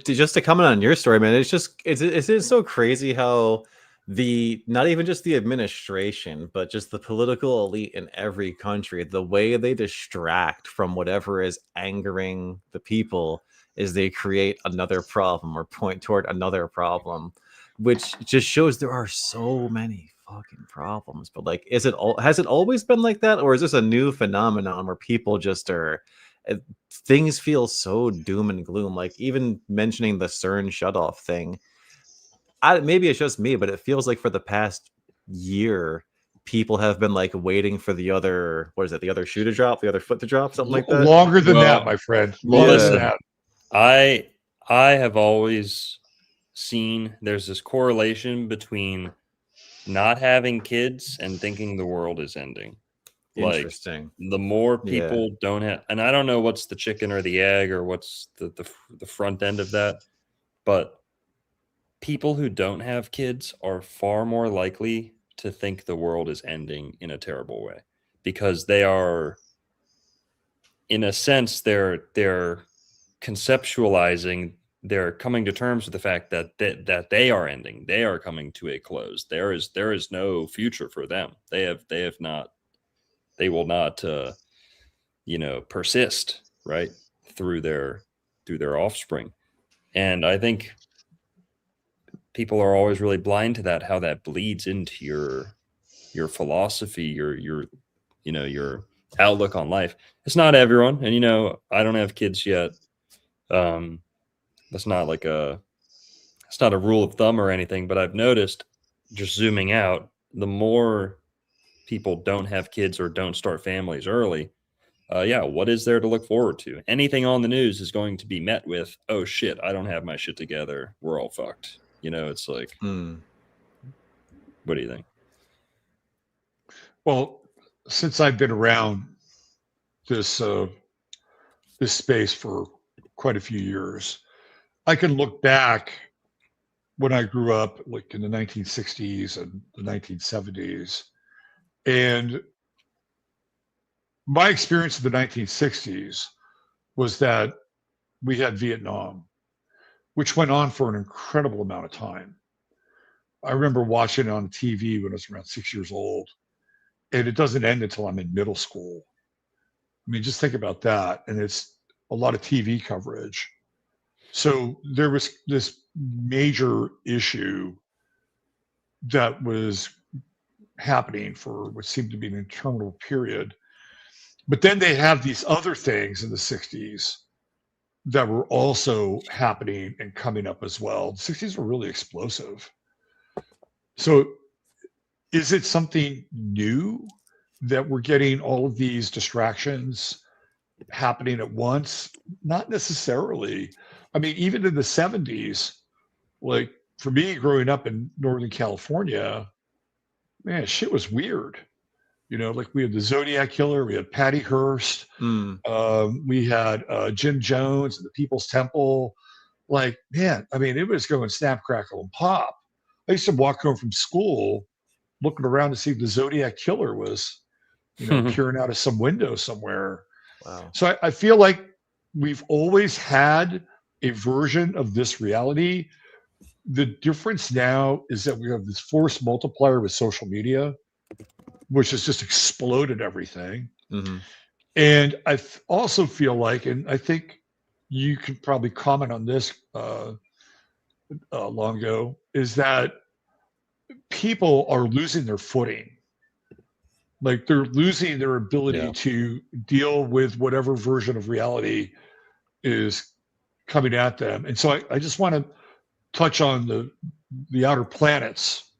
Just to comment on your story, man, it's so crazy how not even just the administration, but just the political elite in every country, the way they distract from whatever is angering the people is they create another problem or point toward another problem, which just shows there are so many fucking problems. But like, has it always been like that, or is this a new phenomenon where people just are? Things feel so doom and gloom. Like even mentioning the CERN shutoff thing, maybe it's just me, but it feels like for the past year, people have been like waiting for the other shoe to drop, the other foot to drop, something like that. Longer than Well, that, my friend. Well, Longer listen, than that. I have always seen there's this correlation between not having kids and thinking the world is ending. Interesting. Like, the more people don't have, and I don't know what's the chicken or the egg or what's the front end of that, but people who don't have kids are far more likely to think the world is ending in a terrible way, because they are, in a sense, they're conceptualizing, they're coming to terms with the fact that they are ending, they are coming to a close. There is no future for them. They will not persist right through their offspring. And I think people are always really blind to that, how that bleeds into your philosophy, your outlook on life. It's not everyone, and I don't have kids yet. That's not it's not a rule of thumb or anything, but I've noticed, just zooming out, the more people don't have kids or don't start families early, what is there to look forward to? Anything on the news is going to be met with, oh shit, I don't have my shit together, we're all fucked. It's like, what do you think? Well, since I've been around this space for quite a few years, I can look back when I grew up, like in the 1960s and the 1970s, and my experience of the 1960s was that we had Vietnam, which went on for an incredible amount of time. I remember watching it on TV when I was around 6 years old, and it doesn't end until I'm in middle school. I mean, just think about that. And it's a lot of TV coverage. So there was this major issue that was happening for what seemed to be an interminable period. But then they have these other things in the 60s that were also happening and coming up as well. The 60s were really explosive. So is it something new that we're getting all of these distractions happening at once? Not necessarily. I mean, even in the 70s, like for me growing up in Northern California, man, shit was weird. Like we had the Zodiac Killer, we had Patty Hearst, we had Jim Jones and the People's Temple. Like, man, I mean, it was going snap, crackle, and pop. I used to walk home from school looking around to see if the Zodiac Killer was, peering out of some window somewhere. Wow. So I feel like we've always had a version of this reality. The difference now is that we have this force multiplier with social media, which has just exploded everything. Mm-hmm. And I also feel like, and I think you could probably comment on this, Longo, is that people are losing their footing. Like they're losing their ability to deal with whatever version of reality is coming at them. And so I just want to touch on the outer planets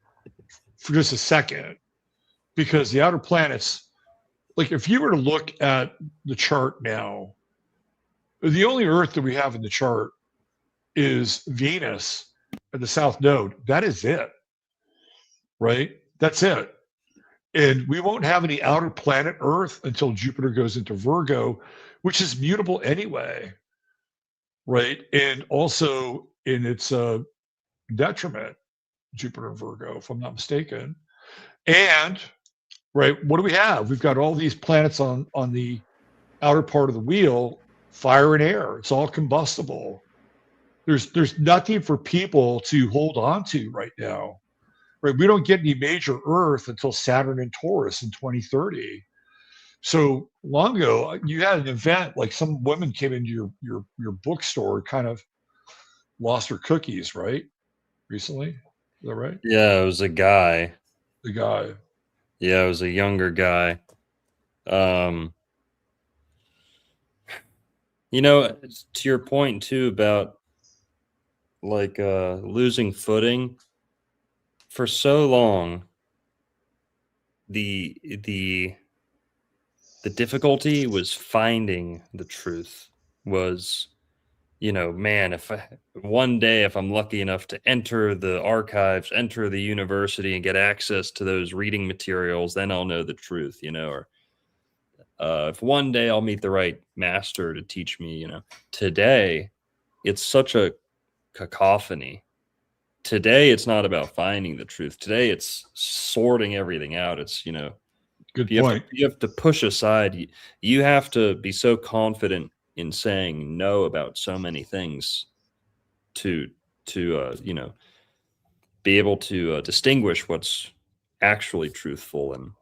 for just a second, because the outer planets, like if you were to look at the chart now, the only Earth that we have in the chart is Venus at the south node. That is it, right? That's it. And we won't have any outer planet Earth until Jupiter goes into Virgo, which is mutable anyway, right? And also in its detriment, Jupiter and Virgo, if I'm not mistaken. And right, what do we have? We've got all these planets on the outer part of the wheel, fire and air. It's all combustible. There's nothing for people to hold on to right now. Right, we don't get any major Earth until Saturn and Taurus in 2030. So Longo, you had an event like some woman came into your bookstore, kind of lost her cookies, right? Recently, is that right? Yeah, it was a guy. The guy. Yeah, it was a younger guy. To your point too about like losing footing for so long. The difficulty was finding the truth. Was, man, one day if I'm lucky enough to enter the archives, enter the university, and get access to those reading materials, then I'll know the truth. Or if one day I'll meet the right master to teach me. Today it's such a cacophony. Today it's not about finding the truth. Today it's sorting everything out. It's Good you point. have to push aside. You have to be so confident in saying no about so many things to be able to distinguish what's actually truthful. And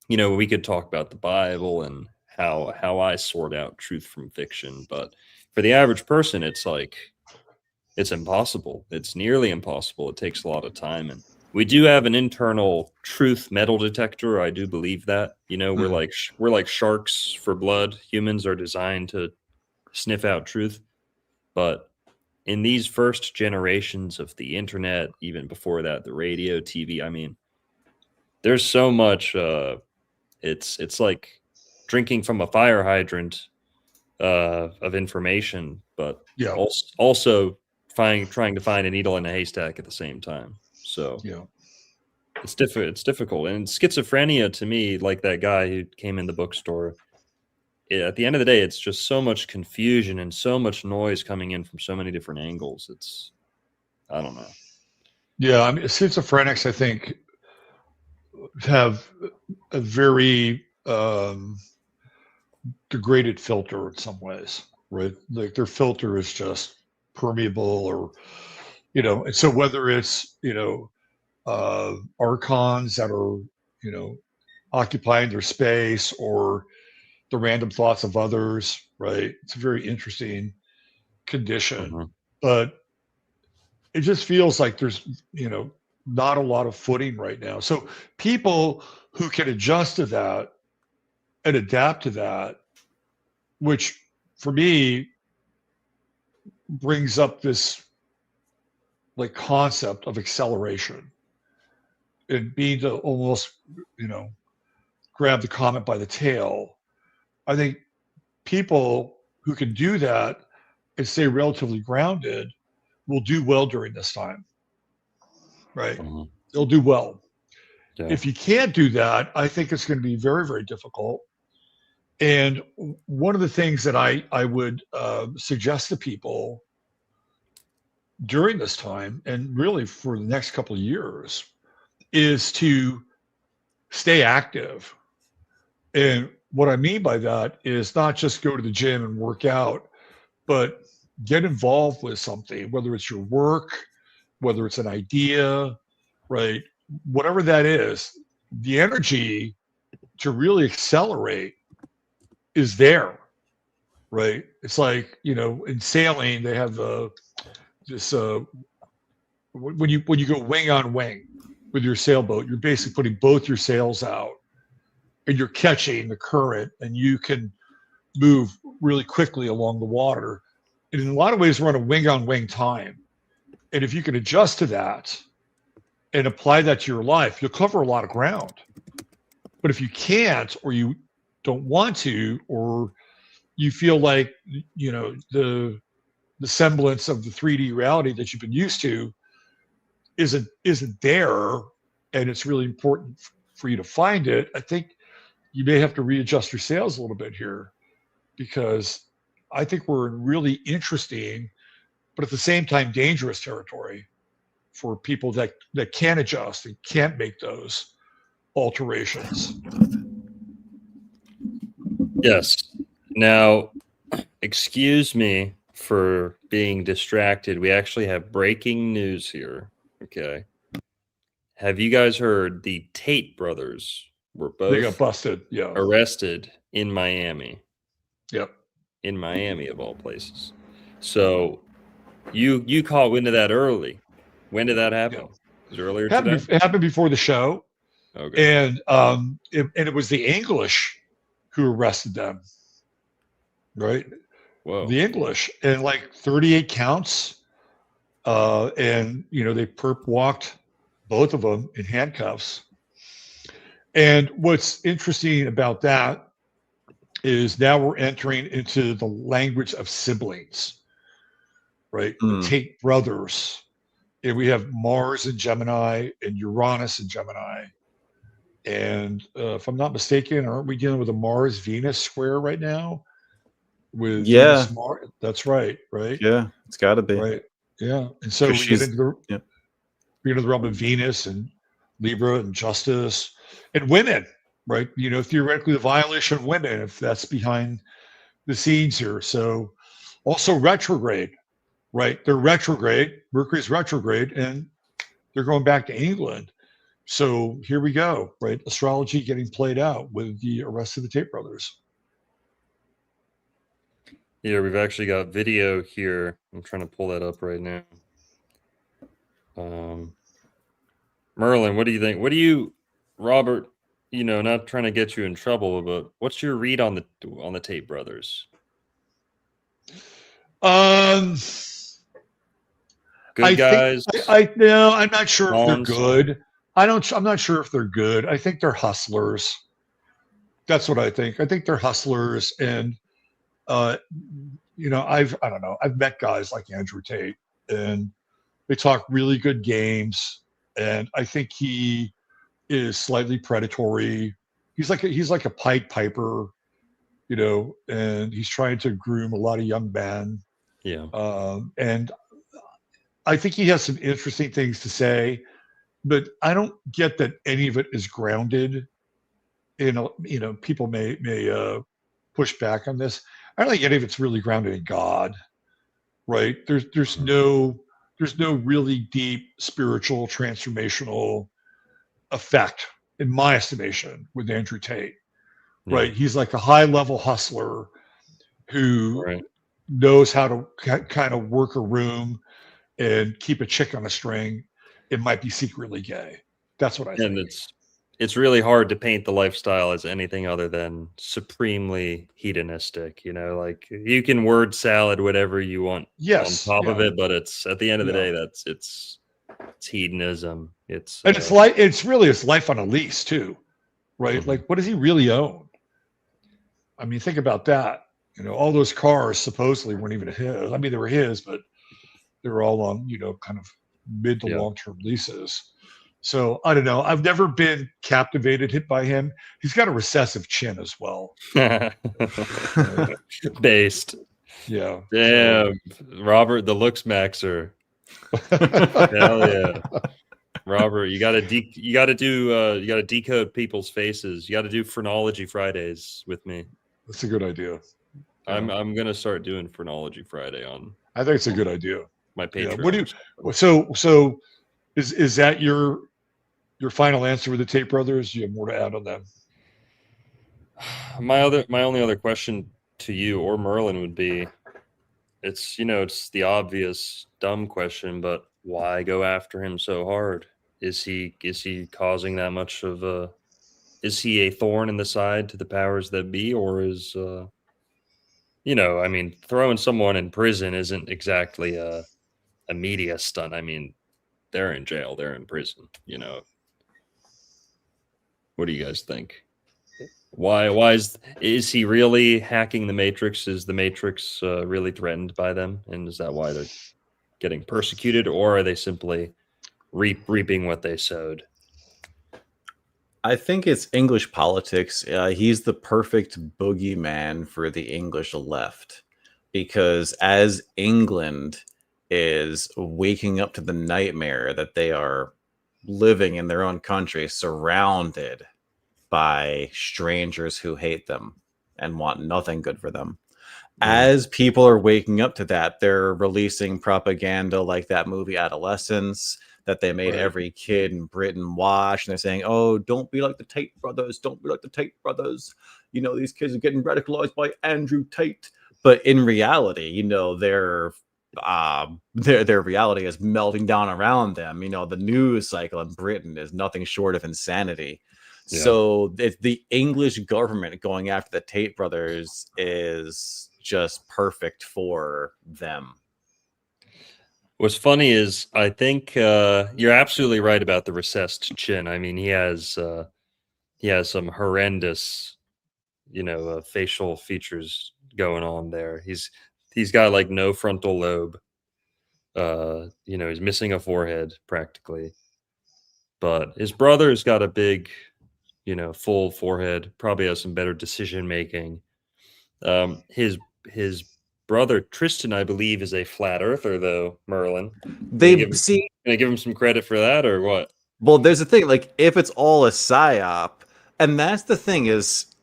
we could talk about the Bible and how I sort out truth from fiction, but for the average person, it's like it's impossible. It's nearly impossible. It takes a lot of time. And we do have an internal truth metal detector. I do believe that. We're like sharks for blood. Humans are designed to sniff out truth. But in these first generations of the internet, even before that, the radio, TV, I mean, there's so much. It's like drinking from a fire hydrant of information, but Yeah. also trying to find a needle in a haystack at the same time. So Yeah. it's difficult. And schizophrenia, to me, like that guy who came in the bookstore, at the end of the day, it's just so much confusion and so much noise coming in from so many different angles. I don't know. Yeah, I mean, schizophrenics, I think, have a very degraded filter in some ways, right? Like their filter is just permeable, or and so whether it's archons that are occupying their space, or the random thoughts of others, right? It's a very interesting condition. Mhm. But it just feels like there's not a lot of footing right now. So people who can adjust to that and adapt to that, which for me brings up this like concept of acceleration and being to almost grab the comet by the tail. I think people who can do that and stay relatively grounded will do well during this time, right? Mhm. They'll do well. Yeah. If you can't do that, I think it's going to be very, very difficult. And one of the things that I would suggest to people during this time, and really for the next couple of years, is to stay active. And what I mean by that is not just go to the gym and work out, but get involved with something, whether it's your work, whether it's an idea, right? Whatever that is, the energy to really accelerate is there, right? It's like, in sailing, they have this when you go wing on wing with your sailboat, you're basically putting both your sails out and you're catching the current, and you can move really quickly along the water. And in a lot of ways, we're on a wing on wing time. And if you can adjust to that and apply that to your life, you'll cover a lot of ground. But if you can't, or you don't want to, or you feel like the semblance of the 3D reality that you've been used to isn't there, and it's really important for you to find it, I think you may have to readjust your sails a little bit here, because I think we're in really interesting, but at the same time dangerous territory for people that can adjust and can't make those alterations. Yes. Now, excuse me for being distracted. We actually have breaking news here. Okay. Have you guys heard the Tate brothers were They got both busted. Yeah. arrested in Miami? Yep. In Miami, of all places. So you caught wind of that early. When did that happen? Yeah. Was it earlier today? It happened before the show. Okay. And it was the English who arrested them, right? Whoa. The English, and like 38 counts, and they perp walked both of them in handcuffs. And what's interesting about that is now we're entering into the language of siblings, right? The Tate brothers, and we have Mars and Gemini and Uranus and Gemini. And if I'm not mistaken, aren't we dealing with a Mars-Venus square right now? With Venus, Mars? That's right, right? Yeah, it's got to be. Right, yeah. And so we get into the realm of Venus and Libra and justice and women, right? Theoretically, the violation of women, if that's behind the scenes here. So also retrograde, right? They're retrograde. Mercury's retrograde, and they're going back to England. So here we go, right? Astrology getting played out with the arrest of the Tate brothers. Yeah, we've actually got video here. I'm trying to pull that up right now. Merlin, what do you think? What do you, Robert? Not trying to get you in trouble, but what's your read on the Tate brothers? Good guys. No, I'm not sure if they're good. I'm not sure if they're good. I think they're hustlers. That's what I think. I think they're hustlers, and I don't know. I've met guys like Andrew Tate, and they talk really good games, and I think he is slightly predatory. He's like a Pied Piper, and he's trying to groom a lot of young men. Yeah. And I think he has some interesting things to say, but I don't get that any of it is grounded in, people may push back on this. I don't think any of it's really grounded in God, right? There's no really deep spiritual transformational effect, in my estimation, with Andrew Tate, right? He's like a high level hustler who knows how to kind of work a room and keep a chick on a string. It might be secretly gay. That's what I think. And it's really hard to paint the lifestyle as anything other than supremely hedonistic. Like you can word salad whatever you want on top of it, but it's at the end of the day, it's hedonism. It's really his life on a lease too, right? Mm-hmm. Like, what does he really own? I mean, think about that. All those cars supposedly weren't even his. I mean, they were his, but they were all on, kind of mid to long-term leases. So I don't know. I've never been hit by him. He's got a recessive chin as well. Based. Yeah. Damn. So. Robert, the looks maxer. Hell yeah. Robert, you gotta decode people's faces. You gotta do Phrenology Fridays with me. That's a good idea. I'm gonna start doing Phrenology Friday on. I think it's a good idea. My Patreon. Yeah. So is that your final answer with the Tate brothers? Do you have more to add on them? My only other question to you or Merlin would be, it's the obvious dumb question, but why go after him so hard? Is he causing that much of is he a thorn in the side to the powers that be, or is I mean, throwing someone in prison isn't exactly a media stunt. I mean, they're in jail, they're in prison, What do you guys think? Why is he really hacking the Matrix? Is the Matrix really threatened by them? And is that why they're getting persecuted, or are they simply reaping what they sowed? I think it's English politics. He's the perfect boogeyman for the English left because as England is waking up to the nightmare that they are living in their own country, surrounded by strangers who hate them and want nothing good for them. As people are waking up to that, they're releasing propaganda like that movie Adolescence that they made every kid in Britain watch. And they're saying, oh, don't be like the Tate brothers. Don't be like the Tate brothers. You know, these kids are getting radicalized by Andrew Tate. But in reality, you know, their reality is melting down around them. You know, the news cycle in Britain is nothing short of insanity. Yeah. So it's the English government going after the Tate brothers is just perfect for them. What's funny is I think you're absolutely right about the recessed chin. I mean, he has some horrendous, facial features going on there. He's got like no frontal lobe. He's missing a forehead practically. But his brother's got a big, full forehead. Probably has some better decision making. His brother Tristan, I believe, is a flat earther, though. Merlin, Can I give him some credit for that, or what? Well, there's the thing, like if it's all a psyop, and that's the thing is,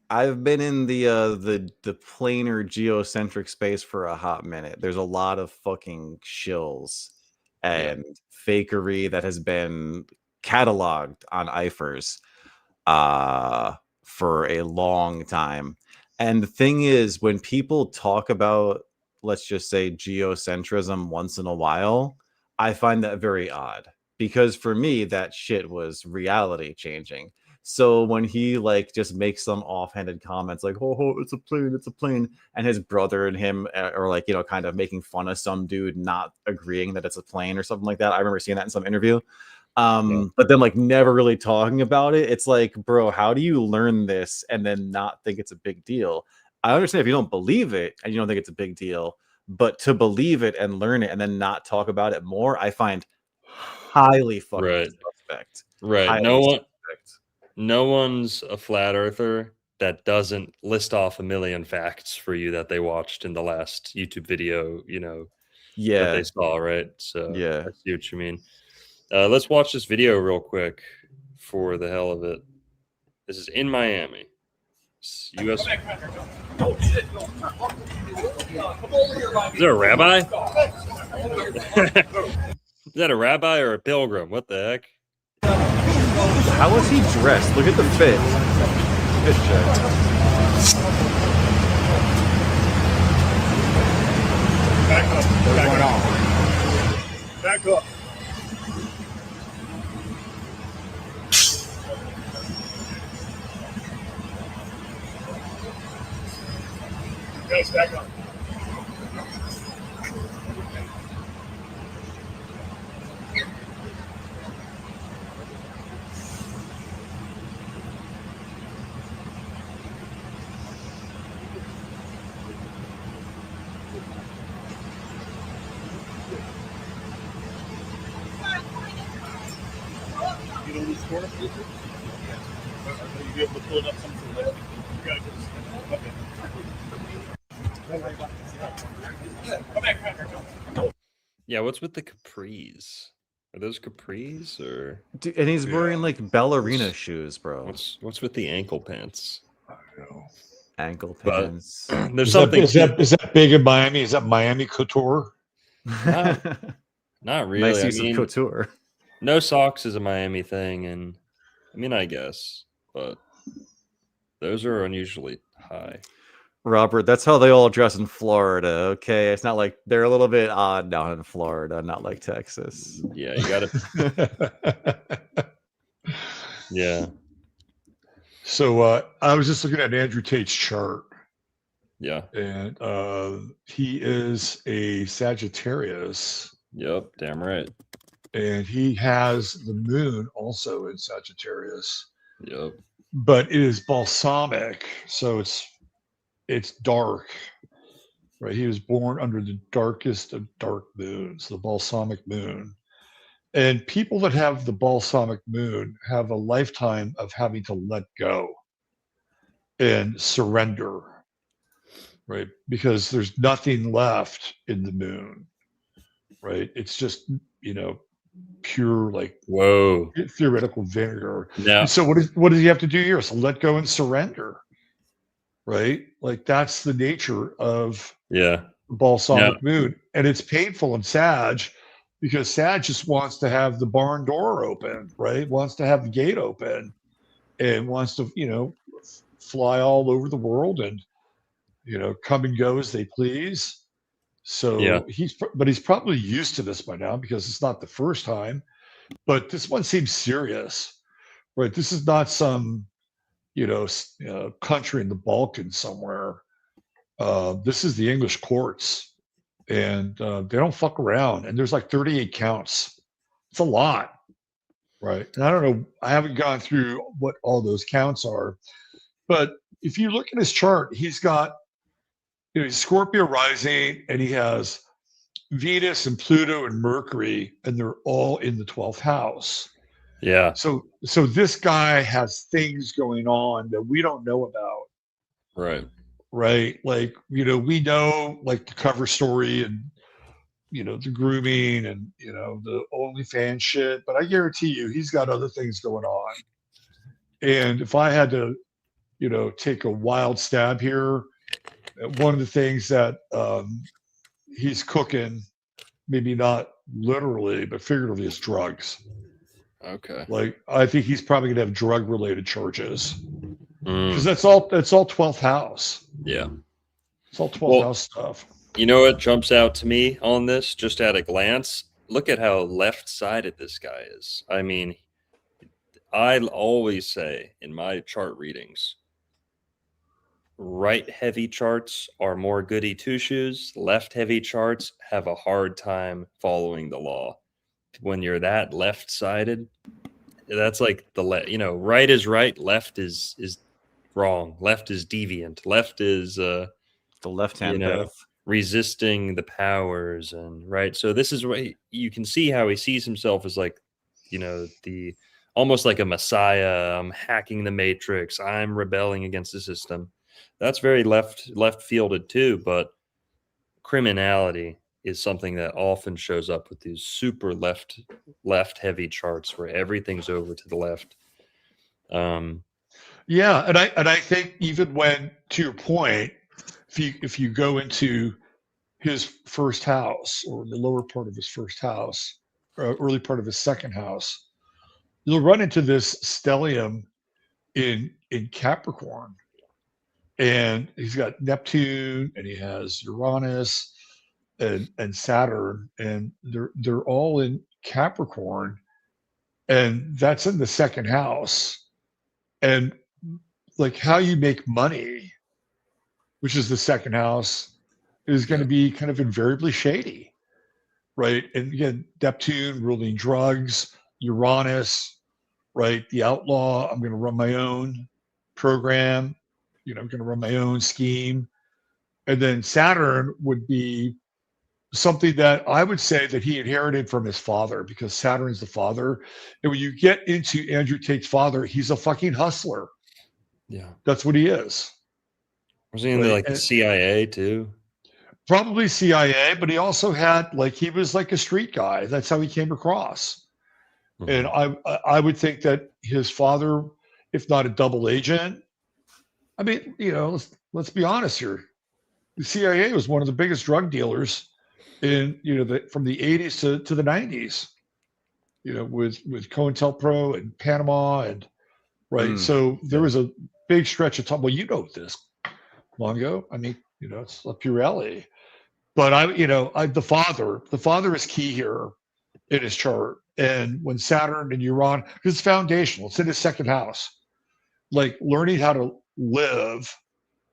I've been in the planar geocentric space for a hot minute. There's a lot of fucking shills and fakery that has been cataloged on IFers for a long time. And the thing is, when people talk about, let's just say, geocentrism once in a while, I find that very odd because for me, that shit was reality changing. So when he like just makes some offhanded comments like, oh, it's a plane, and his brother and him are like, kind of making fun of some dude not agreeing that it's a plane or something like that. I remember seeing that in some interview. But then like never really talking about it. It's like, bro, how do you learn this and then not think it's a big deal? I understand if you don't believe it and you don't think it's a big deal, but to believe it and learn it and then not talk about it more, I find highly fucking suspect. Right. Highly suspect. No one's a flat earther that doesn't list off a million facts for you that they watched in the last YouTube video, that they saw, right? So I see what you mean. Let's watch this video real quick for the hell of it. This is in Miami. It's US. Is there a rabbi? Is that a rabbi or a pilgrim? What the heck? How was he dressed? Look at the fit. Good shit. Back up. Back up. Guys, back up. You know the score? Are you able to pull it up something like that? You gotta go. Okay. Yeah, what's with the capris? Are those capris or? Dude, and he's wearing like ballerina shoes, bro. What's with the ankle pants? I don't know. Ankle pants. There's something. Is that big in Miami? Is that Miami couture? Not really. Nice use of couture. No socks is a Miami thing, and I guess, but those are unusually high. Robert, that's how they all dress in Florida, okay? It's not like they're a little bit odd down in Florida, not like Texas. Yeah, you gotta. Yeah. So I was just looking at Andrew Tate's chart. Yeah. And he is a Sagittarius. Yep, damn right. And he has the moon also in Sagittarius. Yep. But it is balsamic, so it's dark. Right? He was born under the darkest of dark moons, the balsamic moon. And people that have the balsamic moon have a lifetime of having to let go and surrender, right? Because there's nothing left in the moon, right? It's just, pure like Whoa. theoretical vinegar. Now, And so what does he have to do here? So let go and surrender, right? Like that's the nature of yeah. the balsamic Now, moon. And it's painful and Sag because Sag just wants to have the barn door open, right? Wants to have the gate open and wants to, fly all over the world and, come and go as they please. yeah. So he's probably used to this by now because it's not the first time, but this one seems serious, right? This is not some, country in the Balkans somewhere. This is the English courts, and they don't fuck around. And there's like 38 counts. It's a lot, right? And I don't know. I haven't gone through what all those counts are, but if you look at his chart, he's got he's Scorpio rising, and he has Venus and Pluto and Mercury, and they're all in the 12th house. Yeah. So this guy has things going on that we don't know about. Right. Right. Like, we know like the cover story and, the grooming and, the OnlyFans shit, but I guarantee you he's got other things going on. And if I had to, take a wild stab here, one of the things that he's cooking, maybe not literally, but figuratively, is drugs. Okay. Like, I think he's probably going to have drug related charges because Mm, that's all 12th house. yeah. It's all 12th Well, house stuff. you know what jumps out to me on this, just at a glance? Look at how left-sided this guy is. I mean, I always say in my chart readings, right-heavy charts are more goody two-shoes. Left-heavy charts have a hard time following the law. When you're that left-sided, that's like right is right, left is wrong, left is deviant, left is The left-hand path. resisting the powers, and right. So this is what you can see how he sees himself as like, the almost like a messiah. I'm hacking the matrix. I'm rebelling against the system. That's very left fielded too. But criminality is something that often shows up with these super left heavy charts where everything's over to the left. Yeah, and I think even when, to your point, if you go into his first house or the lower part of his first house or early part of his second house, you'll run into this stellium in Capricorn, and he's got Neptune and he has Uranus and Saturn, and they're all in Capricorn, and that's in the second house, and like how you make money, which is the second house, is going to be kind of invariably shady, right? And again, Neptune ruling drugs, Uranus, right? The outlaw. I'm going to run my own program. I'm going to run my own scheme. And then Saturn would be something that I would say that he inherited from his father, because Saturn is the father. And when you get into Andrew Tate's father, he's a fucking hustler. Yeah. That's what he is. Was he in the CIA too? Probably CIA, but he also had he was like a street guy. That's how he came across. Mm-hmm. And I would think that his father, if not a double agent, I mean, let's be honest here. The CIA was one of the biggest drug dealers in from the 80s to the 90s. With COINTELPRO and Panama and right. So there was a big stretch of time. Well, this, Longo. I mean, it's up your alley. But the father is key here in his chart. And when Saturn and Uranus, because it's foundational, it's in his second house, like learning how to live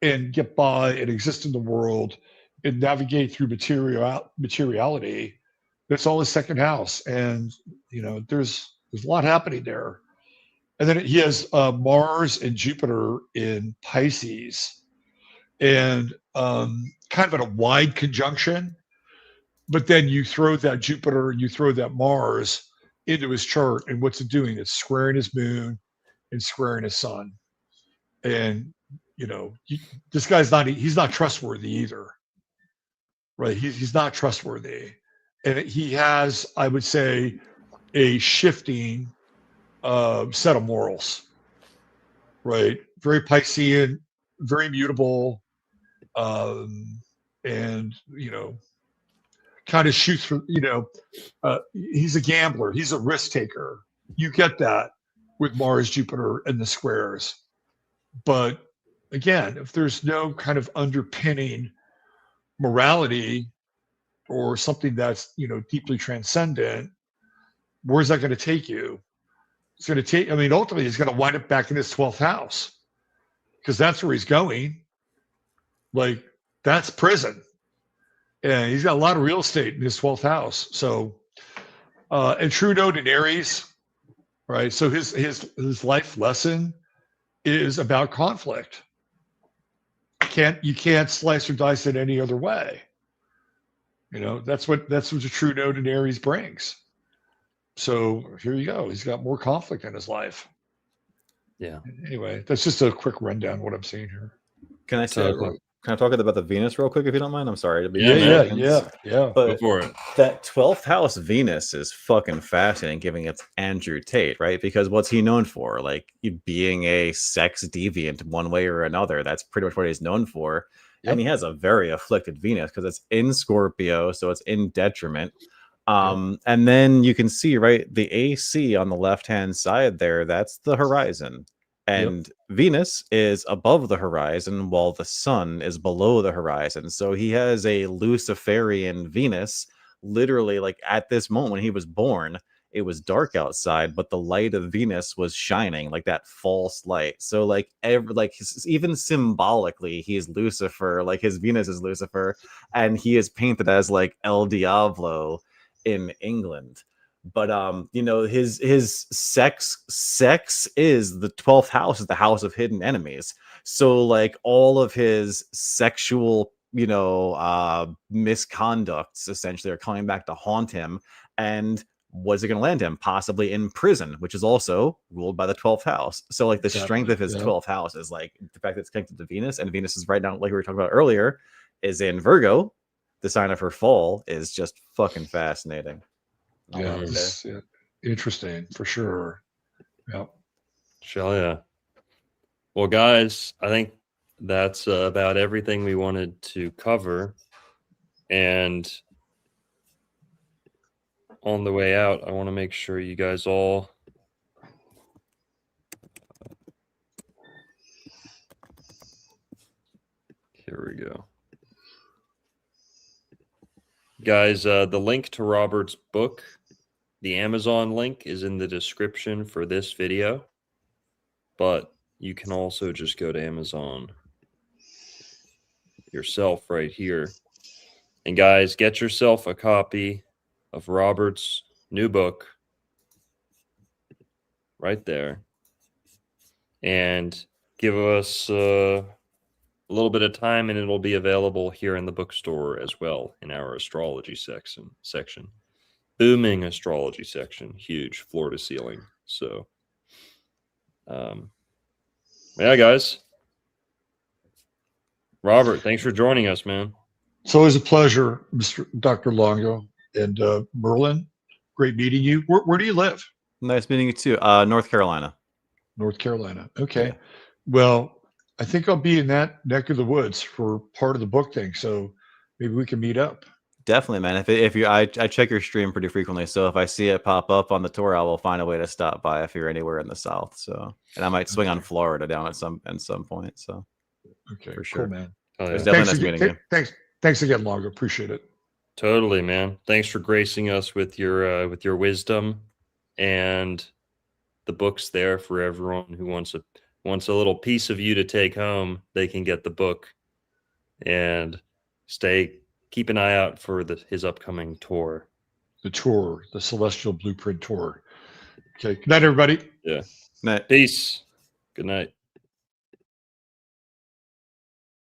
and get by and exist in the world and navigate through materiality. That's all his second house. And, there's a lot happening there. And then he has Mars and Jupiter in Pisces, and kind of in a wide conjunction. But then you throw that Jupiter and you throw that Mars, into his chart, and what's it doing? It's squaring his moon and squaring his sun. And this guy's he's not trustworthy either, right? He's not trustworthy, and he has, I would say, a shifting set of morals, right? Very Piscean, very mutable, and kind of shoots for he's a gambler, he's a risk taker. You get that with Mars, Jupiter, and the squares. But again, if there's no kind of underpinning morality or something that's deeply transcendent, where's that going to take you? It's going to take, ultimately he's going to wind up back in his 12th house, because that's where he's going. Like, that's prison. And he's got a lot of real estate in his 12th house. So, and true node in Aries, right? So his life lesson is about conflict. You can't slice or dice it any other way. That's what the true node in Aries brings. So here you go. He's got more conflict in his life. Yeah. Anyway, that's just a quick rundown of what I'm seeing here. Can I say? Can I talk about the Venus real quick, if you don't mind? I'm sorry to be. Yeah. But go for it. That 12th house Venus is fucking fascinating, giving it Andrew Tate, right? Because what's he known for? Like, being a sex deviant one way or another. That's pretty much what he's known for. Yep. And he has a very afflicted Venus because it's in Scorpio, so it's in detriment. And then you can see, right, the AC on the left-hand side there, that's the horizon. And Venus is above the horizon while the sun is below the horizon. So he has a Luciferian Venus. Literally, like, at this moment when he was born, it was dark outside, but the light of Venus was shining, like that false light. So even symbolically, he's Lucifer, like his Venus is Lucifer, and he is painted as like El Diablo in England. But his sex is the 12th house, is the house of hidden enemies. So like all of his sexual misconducts essentially are coming back to haunt him. And what's it going to land him? Possibly in prison, which is also ruled by the 12th house. So like the strength of his 12th house is like the fact that it's connected to Venus, and Venus is right now, like we were talking about earlier, is in Virgo. The sign of her fall is just fucking fascinating. Interesting for sure. Yeah. Well, guys, I think that's about everything we wanted to cover. And on the way out, I want to make sure you guys all here we go. Guys, the link to Robert's book, the Amazon link, is in the description for this video, but you can also just go to Amazon yourself right here. And guys, get yourself a copy of Robert's new book right there, and give us a little bit of time, and it'll be available here in the bookstore as well in our astrology section. Booming astrology section, huge, floor to ceiling. So yeah, guys, Robert, thanks for joining us, man. It's always a pleasure, Dr. Longo. And Merlin, great meeting you. Where do you live? Nice meeting you too. North Carolina. North Carolina. Okay. Yeah. Well, I think I'll be in that neck of the woods for part of the book thing, so maybe we can meet up. Definitely, man. I check your stream pretty frequently, so if I see it pop up on the tour, I will find a way to stop by if you're anywhere in the South. So, and I might swing on Florida down at some point. So, okay, for sure, cool, man. It's definitely nice meeting you. Thanks again, Longo. Appreciate it. Totally, man. Thanks for gracing us with your wisdom, and the book's there for everyone who wants a little piece of you to take home. They can get the book and keep an eye out for his upcoming tour. The Celestial Blueprint Tour. Okay. Good night, everybody. Yeah. Night. Peace. Good night.